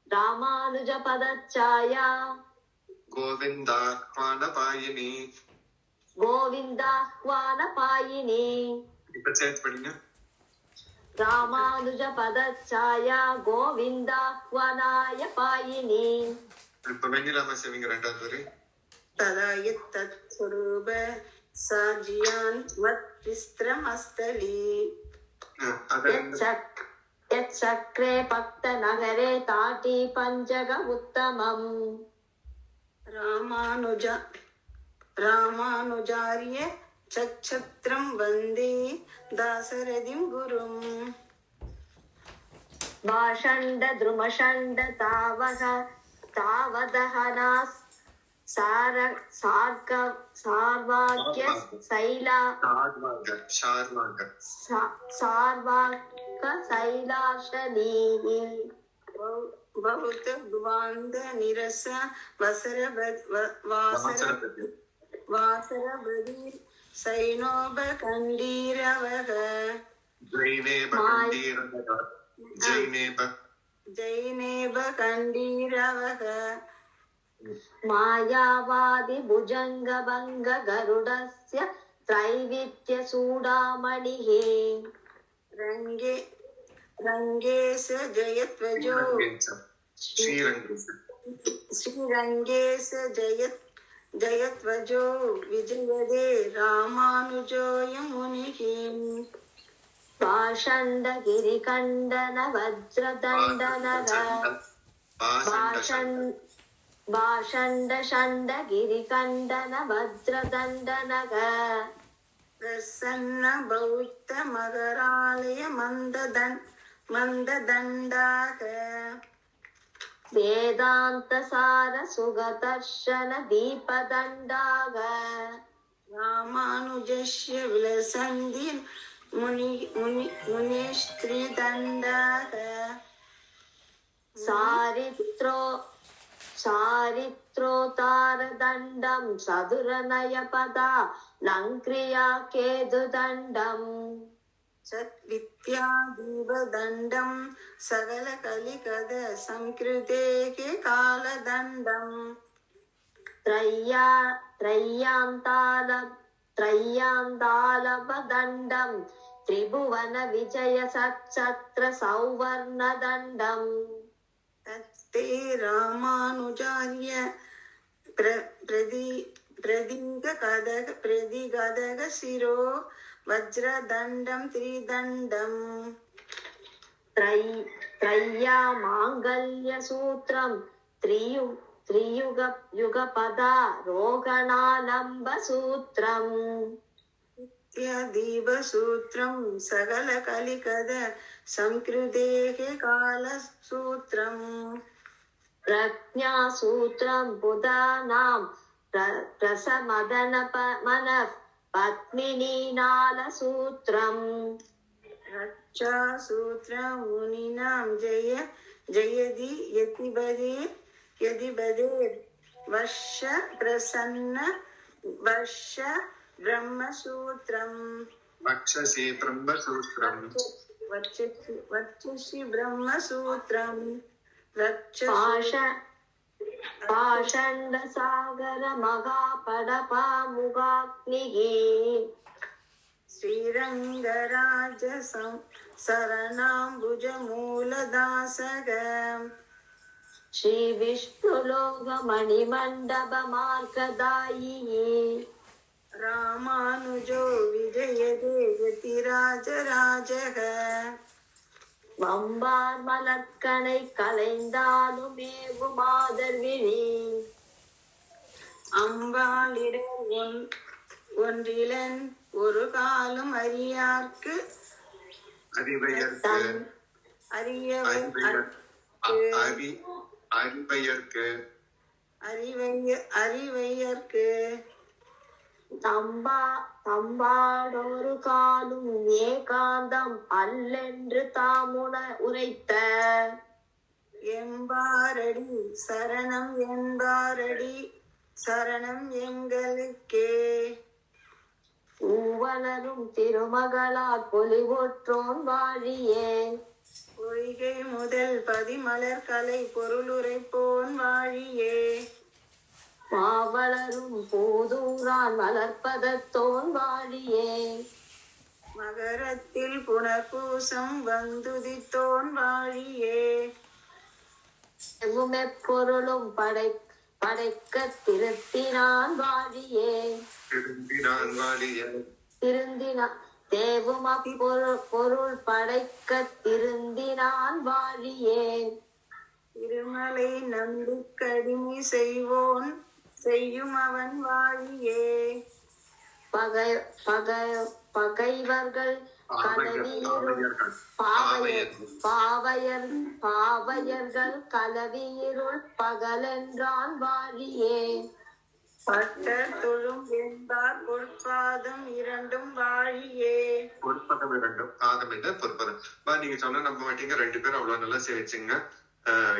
[SPEAKER 2] ராமானுஜ பதச்சாயா
[SPEAKER 1] கோவிந்தாத்வான பாயினி
[SPEAKER 2] கோவிந்தாஹ்வான பாயினி
[SPEAKER 1] இப்ப சேர்த்து படிங்க.
[SPEAKER 2] ராமானுஜ பதச்சாயா கோவிந்தாஹ்வனாய பாயினி
[SPEAKER 1] இப்ப வெண்ணிலாம சேவிங்க ரெண்டாவது வரை.
[SPEAKER 7] ததாயத் தத் ஸ்வரூப சாஜியான் மத் விஸ்திரமஸ்தலி
[SPEAKER 2] யச்சக்ரே பக்த நகரே தாட்டி பஞ்சக உத்தமம்
[SPEAKER 7] ராமானுஜாரிய சச்சத்ரம் வந்தே தாசரதிம் குரும்
[SPEAKER 2] பாஷண்ட த்ருமஷண்ட தாவதஹனாஸ் சார்வாக்ய சைலா சார்வாக்க சைலாஷனீஹி
[SPEAKER 7] बहुत दुवांद निरस वासरबदी सैनोब कंडीरवह जैनेब कंडीरवह
[SPEAKER 2] मायावादि भुजंग भंग गरुडस्य त्रैविध्य सूडामणिः
[SPEAKER 7] रंगेश जयत्वजो श्रीरंगेश जयत्वजो विजयदे रामानुजोय मुनिः
[SPEAKER 2] पाषण्ड गिरिकण्डन वज्रदण्डनग भाषण्ड षण्ड गिरिकण्डन वज्रदण्डनग
[SPEAKER 7] प्रसन्न बौद्ध मकरालय मंददंडाक
[SPEAKER 2] वेदांत सार सुगदर्शन दीपदंडाग
[SPEAKER 7] रामानुजस्य विलसन्ति मुनिस्त्रीदंडाक चारित्रोतारदण्डं चतुरनयपदा लङ्क्रिया केतुदण्डम् सद्विद्यादीपदण्डं सकलकलिकद संकृतेः कालदण्डम्
[SPEAKER 2] त्रय्यान्तालपदण्डं त्रिभुवन विजय सच्छत्र सौवर्णदण्डम्
[SPEAKER 7] तत्ते रामानुजार्य प्रदिगदग शिरो वज्रदण्डं त्रिदण्डम्
[SPEAKER 5] त्रय्या माङ्गल्यसूत्रं त्रियुगपदा रोगणालम्बसूत्रम्
[SPEAKER 3] दीपसूत्रं सकलकलिकद संकृतेः कालसूत्रम्
[SPEAKER 5] प्रज्ञासूत्रं बुधानां रसमदनमनः पद्मिनीनालसूत्रम्
[SPEAKER 3] रक्षासूत्रं मुनीनां जयति यतिबदे वर्ष प्रसन्न वर्ष ब्रह्मसूत्रम्
[SPEAKER 1] वक्षसि ब्रह्मसूत्रम्
[SPEAKER 3] वर्चसि ब्रह्मसूत्रम्
[SPEAKER 5] पाषण्डसागर महापडपामुगाग्निः
[SPEAKER 3] श्रीरङ्गराज शरणाम्बुजमूलदासग
[SPEAKER 5] श्रीविष्णुलोकमणिमण्डपमार्गदायिः
[SPEAKER 3] रामानुजो विजयते यतिराजराजः
[SPEAKER 5] வம்பார் மலர்க்கணை கலைந்தாலுமேவு மாதர்விழி
[SPEAKER 3] அம்பாளிடம் ஒன்றிலன் ஒரு காலம் அறியார்க்கு அறிவையர்க்கு
[SPEAKER 5] தம்பாடொரு காலும் ஏகாந்தம் அல்லென்று தாமுன உரைத்த
[SPEAKER 3] எம்பாரடி சரணம் என்பாரடி சரணம் எங்களுக்கே
[SPEAKER 5] பூவலரும் திருமகளார் பொலிவுற்றோன் வாழியே
[SPEAKER 3] பொய்கை முதல் பதிமலர் கலை பொருளுரைப்போன் வாழியே
[SPEAKER 5] மாவளரும் பூதூரான் வளர்ப்பதத்தோன் வாழியே
[SPEAKER 3] மகரத்தில் புனர்பூசம் வந்துதித்தோன் வாழியே
[SPEAKER 5] எப்பொருளும் படைக்க திருத்தினான் வாழியே தேவும் அப்பொருள் படைக்க திருந்தினான் வாழியே
[SPEAKER 3] திருமலை நம்பிக்கடிமை செய்யும் அவன் வாழியே
[SPEAKER 5] பகைவர்கள் பாவையர்கள் கலவியிருள் பகலென்றான் வாழியே
[SPEAKER 3] பட்ட தொழும் என்பார் பொற்பாதம் இரண்டும் வாழியே
[SPEAKER 1] பொற்பதம் இரண்டும் பாதம் இல்ல பொற்பதம் நீங்க சொன்ன நம்ப மாட்டீங்க 2 பேரும் அவ்வளவு நல்லா சேவிச்சுங்க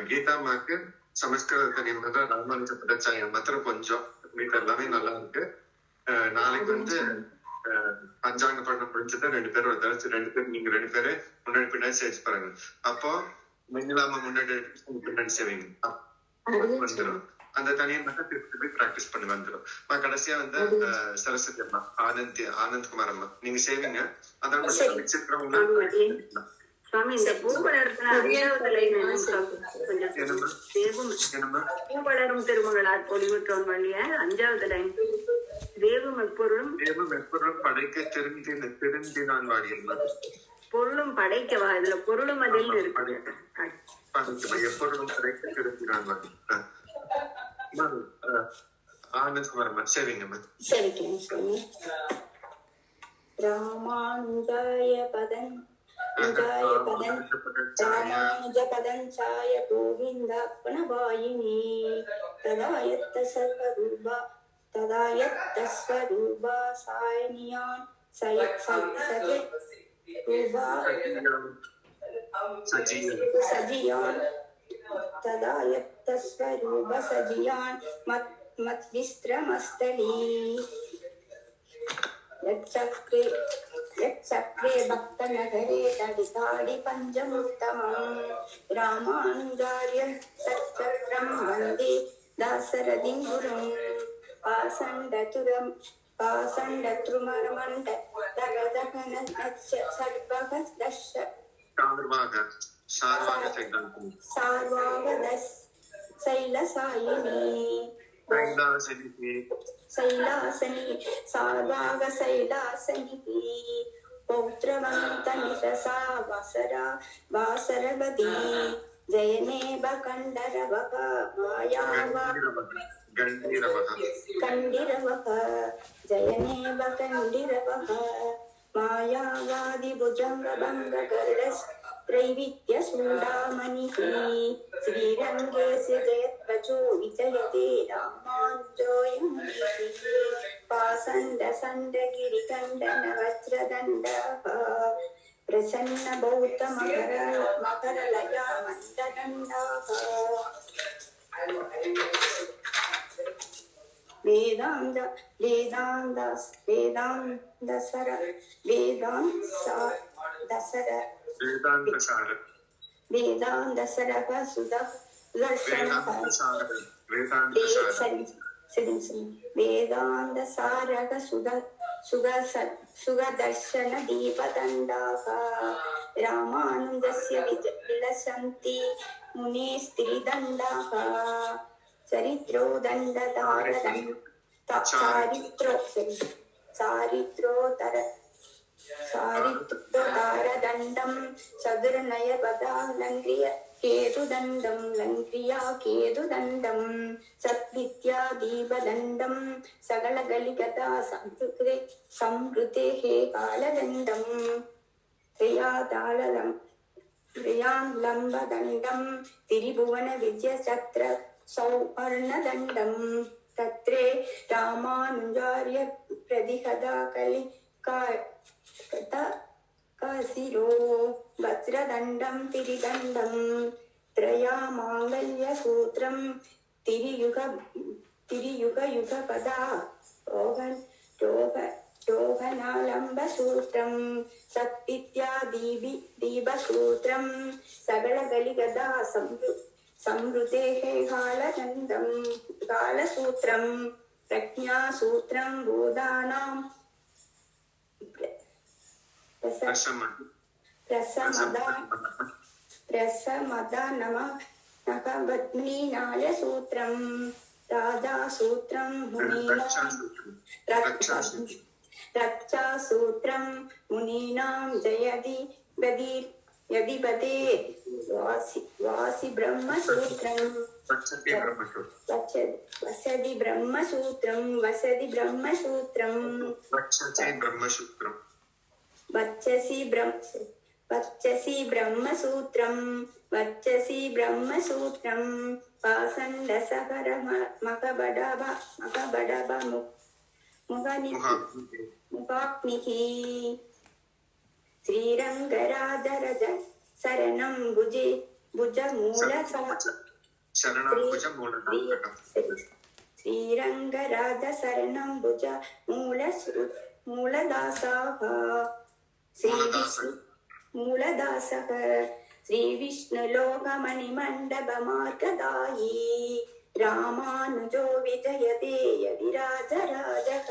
[SPEAKER 1] கீதா அம்மாக்கு சமஸ்கிருத நிமிட ராமானுஜ பட்டாச்சாரியம் மாத்திரம் கொஞ்சம் மீட்ட எல்லாமே நல்லா இருக்கு நாளைக்கு வந்து பஞ்சாங்க படம் முடிஞ்சது 2 பேரும் ஒரு தடவை 2 பேரும் நீங்க 2 பேரு முன்னாடி பின்னாடி சேவிச்சு பாருங்க அப்போ மஞ்சளாம முன்னாடி பின்னாடி சேவிங்க வந்துடும் அந்த தனியை மட்டும் திருப்பி போய் பிராக்டிஸ் பண்ணி வந்துடும் கடைசியா வந்து சரஸ்வதி அம்மா ஆனந்த் குமார் அம்மா நீங்க சேவிங்க அதோட வச்சிருக்கிறவங்க
[SPEAKER 3] சுவாமி இந்த பூவளரும் திருமகளார் பொலிவுற்றோன் வழிய 5வது லைன் தேவும் எப்பொருளும்
[SPEAKER 1] படைக்க திருந்தினான் வாழியல்
[SPEAKER 3] பொருளும் படைக்கவா இதுல பொருளும் அதில் இருக்கு
[SPEAKER 1] எப்பொருளும் படைக்க திருந்தினான் வாழி ஆனந்த் குமார் அம்மா சேவிங்க
[SPEAKER 9] ராமானுஜாய ராமானுஜபதஞ்சாய கோவிந்தாப்பணவாயினி ததாயத்த ஸ்வரூபா சாயனியான் சஜியான் ததாயத்த ஸ்வரூப சஜியான் மத் விஸ்ரமஸ்தலி यच्चक्रे भक्तनगरे तडिताडि पञ्चमुत्तमम् रामानुजार्य सच्चक्रं वन्दे दासरथिं गुरुम् पाषण्डतृमरमण्ड दगदगनच्च सर्वगदश सार्वागदस् शैलसायिनी सैलासनी सार्वाग सैलासनी पौत्रवन्त निशसा वसरा वासरवती जयनेव कण्डरवः मायावा कण्डिरवः जयनेव कण्डिरवः मायावादिभुजङ्गभङ्गगरुडस्त्रैविध्यसूडामणिः श्रीरङ्गे जयत्वचो विजयते रामानुजोऽयं पासण्डसण्डगिरिकण्डनवज्रदण्डः प्रसन्नबौद्धमकरलया मन्ददण्डाः वेदांत वेदांत वेदांत सर वेदांत सरः सुदर्शनः वेदांत सारः सुदर्शन दीपदण्डाः रामानुजस्य विलसन्ति मुने स्त्रीदण्डाः चरित्रो चारित्रोदारदण्डं चतुर्नयपदा लङ्क्रिया केतुदण्डं सद्विद्यादीपदण्डं सकलगलिकथा संवृतेः कालदण्डं प्रियालम्बदण्डं त्रिभुवन विजयचक्र सौवर्णदण्डं तत्रे रामानुजार्य प्रतिहदा कलिकाशिरो वज्रदण्डं तिरिदण्डं त्रयामाङ्गल्यसूत्रं तिरियुगयुगपदा रोहनालम्बसूत्रं सत्विद्यादीपसूत्रं सकलगलिगदा संवृतेः कालसूत्रं प्रज्ञासूत्रं भूतानां प्रसमदानमकबध्नीनालसूत्रं राजासूत्रं मुनीनां रक्षासूत्रं मुनीनां यदिपदे वासि ब्रह्मसूत्रं वसति ब्रह्मसूत्रं वच्चसि ब्रह्मसूत्रं पासण्डसकर मकबडभ मुखाग्निः श्रीरङ्गराजरज शरणं श्रीरङ्गराज शरणं मूलदासाः मूलदासः श्रीविष्णुलोकमणिमण्डपमार्गदायी रामानुजो विजयते यदिराजराजः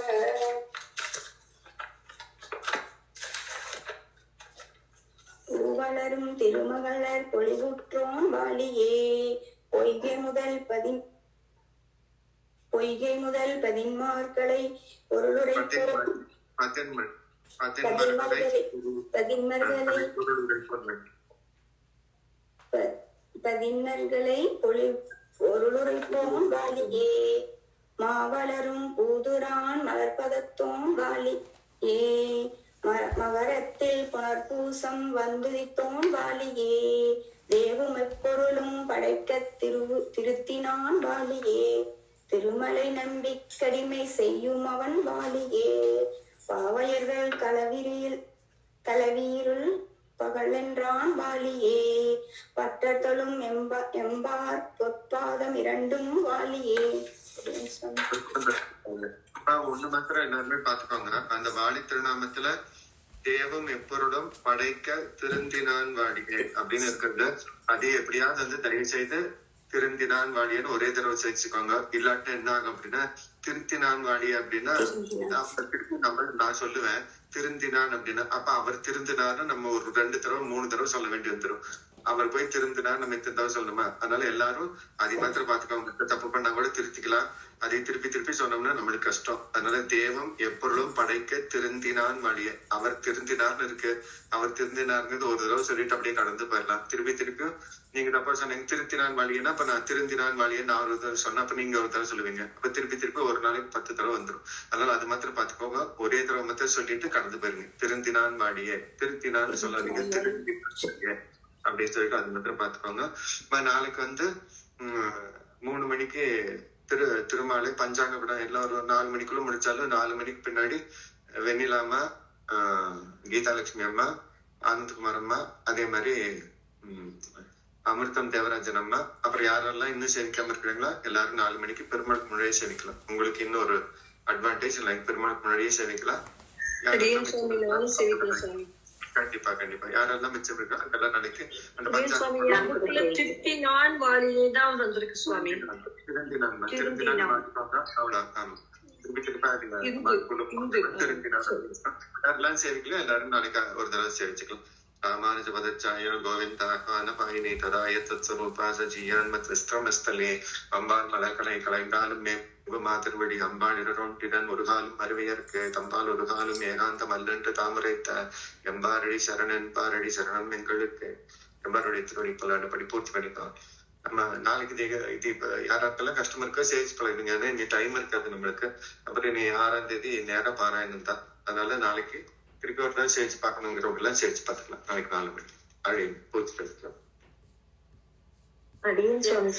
[SPEAKER 9] பூவலரும் திருமகளர் பொலிவுற்றோன் வாலியே பொய்கை முதல் பதின்மார்களை பதின்மர்களை பொருளுரைப்போன் வாலியே மாவளரும் பூதுரான் மலர்பதத்தோன் வாலியே மகரத்தில் புனர்பூசம் வந்துதித்தோன் வாலியே தேவும் எப்பொருளும் படைக்க திருத்தினான் வாலியே திருமலை நம்பிக்கடிமை செய்யும் அவன் வாலியே பாவையர்கள் கலவியிருள் பகலென்றான் வாலியே பற்றத்தொழும் எம்பார் பொற்பாதம் இரண்டும் வாலியே.
[SPEAKER 1] ஒண்ணு மாத்திரம் எல்லாருமே பாத்துக்கோங்க, அந்த வாலி திருநாமத்துல தேவம் எப்பொருளும் படைக்க திருந்தினான் வாடியே அப்படின்னு இருக்கிறது. அதே எப்படியாவது வந்து தயவு செய்து திருந்தினான் வாடியன்னு ஒரே தடவை சேர்த்துக்கோங்க. இல்லாட்ட என்ன ஆகும் அப்படின்னா திருத்தினான் வாடி அப்படின்னா திருப்பி நான் சொல்லுவேன் திருந்தினான் அப்படின்னா, அப்ப அவர் திருந்தினார்னு நம்ம ஒரு 2 தடவை 3 தடவை சொல்ல வேண்டி வந்துடும். அவர் போய் திருந்தினார், நம்ம எத்தனை தடவை சொல்லணுமா? அதனால எல்லாரும் அதை மாத்திரம் பாத்துக்கோங்க. தப்பு பண்ணா கூட திருத்திக்கலாம். அதை திருப்பி திருப்பி சொன்னோம்னா நம்மளுக்கு கஷ்டம். அதனால தேவம் எப்பொருளும் படைக்க திருந்தினான் வழிய. அவர் திருந்தினார்னு இருக்கு. அவர் திருந்தினார்னு ஒரு தடவை சொல்லிட்டு அப்படியே கடந்து போயிடலாம். திருப்பி திருப்பியும் நீங்க தப்பா சொன்னீங்க திருத்தினான் வழியன்னா, அப்ப நான் திருந்தினான் வழிய நான் ஒரு தடவை சொன்னா அப்ப நீங்க ஒரு தடவை சொல்லுவீங்க. அப்ப திருப்பி திருப்பி ஒரு நாளைக்கு 10 தடவை வந்துடும். அதனால அது மாத்திரம் பாத்துக்கோங்க. ஒரே தடவை மாத்திரம் சொல்லிட்டு கடந்து போயிருங்க. திருந்தினான் வழிய, திருத்தினான்னு சொல்லாதீங்க, திருந்தினான் அப்படின்னு சொல்லிட்டு அது மாத்திரம் பாத்துக்கோங்க. நாளைக்கு 3 மணிக்கு திருமாலை பஞ்சாங்க படம் எல்லாரும் 4 மணிக்குள்ள முடிச்சாலும் 4 மணிக்கு பின்னாடி வெண்ணிலாமா, கீதாலட்சுமி அம்மா, ஆனந்தகுமார் அம்மா, அதே மாதிரி அமிர்தம் தேவராஜன் அம்மா, அப்புறம் யாரெல்லாம் இன்னும் சேவிக்காம இருக்கிறாங்களா எல்லாரும் 4 மணிக்கு பெருமாளுக்கு முன்னாடியே சேவிக்கலாம். உங்களுக்கு இன்னொரு அட்வான்டேஜ் லைக் பெருமாளுக்கு முன்னாடியே சேவிக்கலாம். கண்டிப்பா கண்டிப்பா யாரெல்லாம் மிச்சம் இருக்கா அதெல்லாம் நாளைக்கு அந்த
[SPEAKER 3] திருந்தினான் வாழியே தான் வந்திருக்கு சுவாமி.
[SPEAKER 1] யாரெல்லாம் சேவிக்கல எல்லாரும் நாளைக்கு ஒரு தடவை சேவிச்சுக்கலாம். ராமானுஜ பதச்சாய கோவிந்தான பாயினி ததாய தத்ஸ்வரூபா சஜீயான் மத் விஸ்ரமஸ்தலே அம்பான் மலர்களை கலைந்தாலும் திருவடி அம்பாள் இடரொன்றிடன் ஒரு காலும் அருவையற்கு தம்பால் ஒரு காலும் ஏகாந்தம் அல்லென்று தாமரைத்த எம்பாரடி சரணன் பாரடி சரணம் எங்களுக்கு எம்பாருடைய திருவடி படி பூர்த்தி பண்ணிக்கலாம். நம்ம நாளைக்கு இது இப்ப யாராக்கெல்லாம் கஸ்டமருக்கு சேல்ஸ் பழகுங்க. ஏன்னா இங்க டைம் இருக்காது நம்மளுக்கு. அப்புறம் இனி 6ஆம் தேதி நேரம் பாராயணம் தான். அதனால நாளைக்கு திருப்பி ஒரு நாள் சேல்ஸ் பார்க்கணுங்கிறவங்க எல்லாம் சேல்ஸ் பார்த்துக்கலாம். நாளைக்கு 4 மணிக்கு அப்படின்னு பூர்த்தி பண்ணிக்கலாம்.
[SPEAKER 3] அடியும் சுவாமி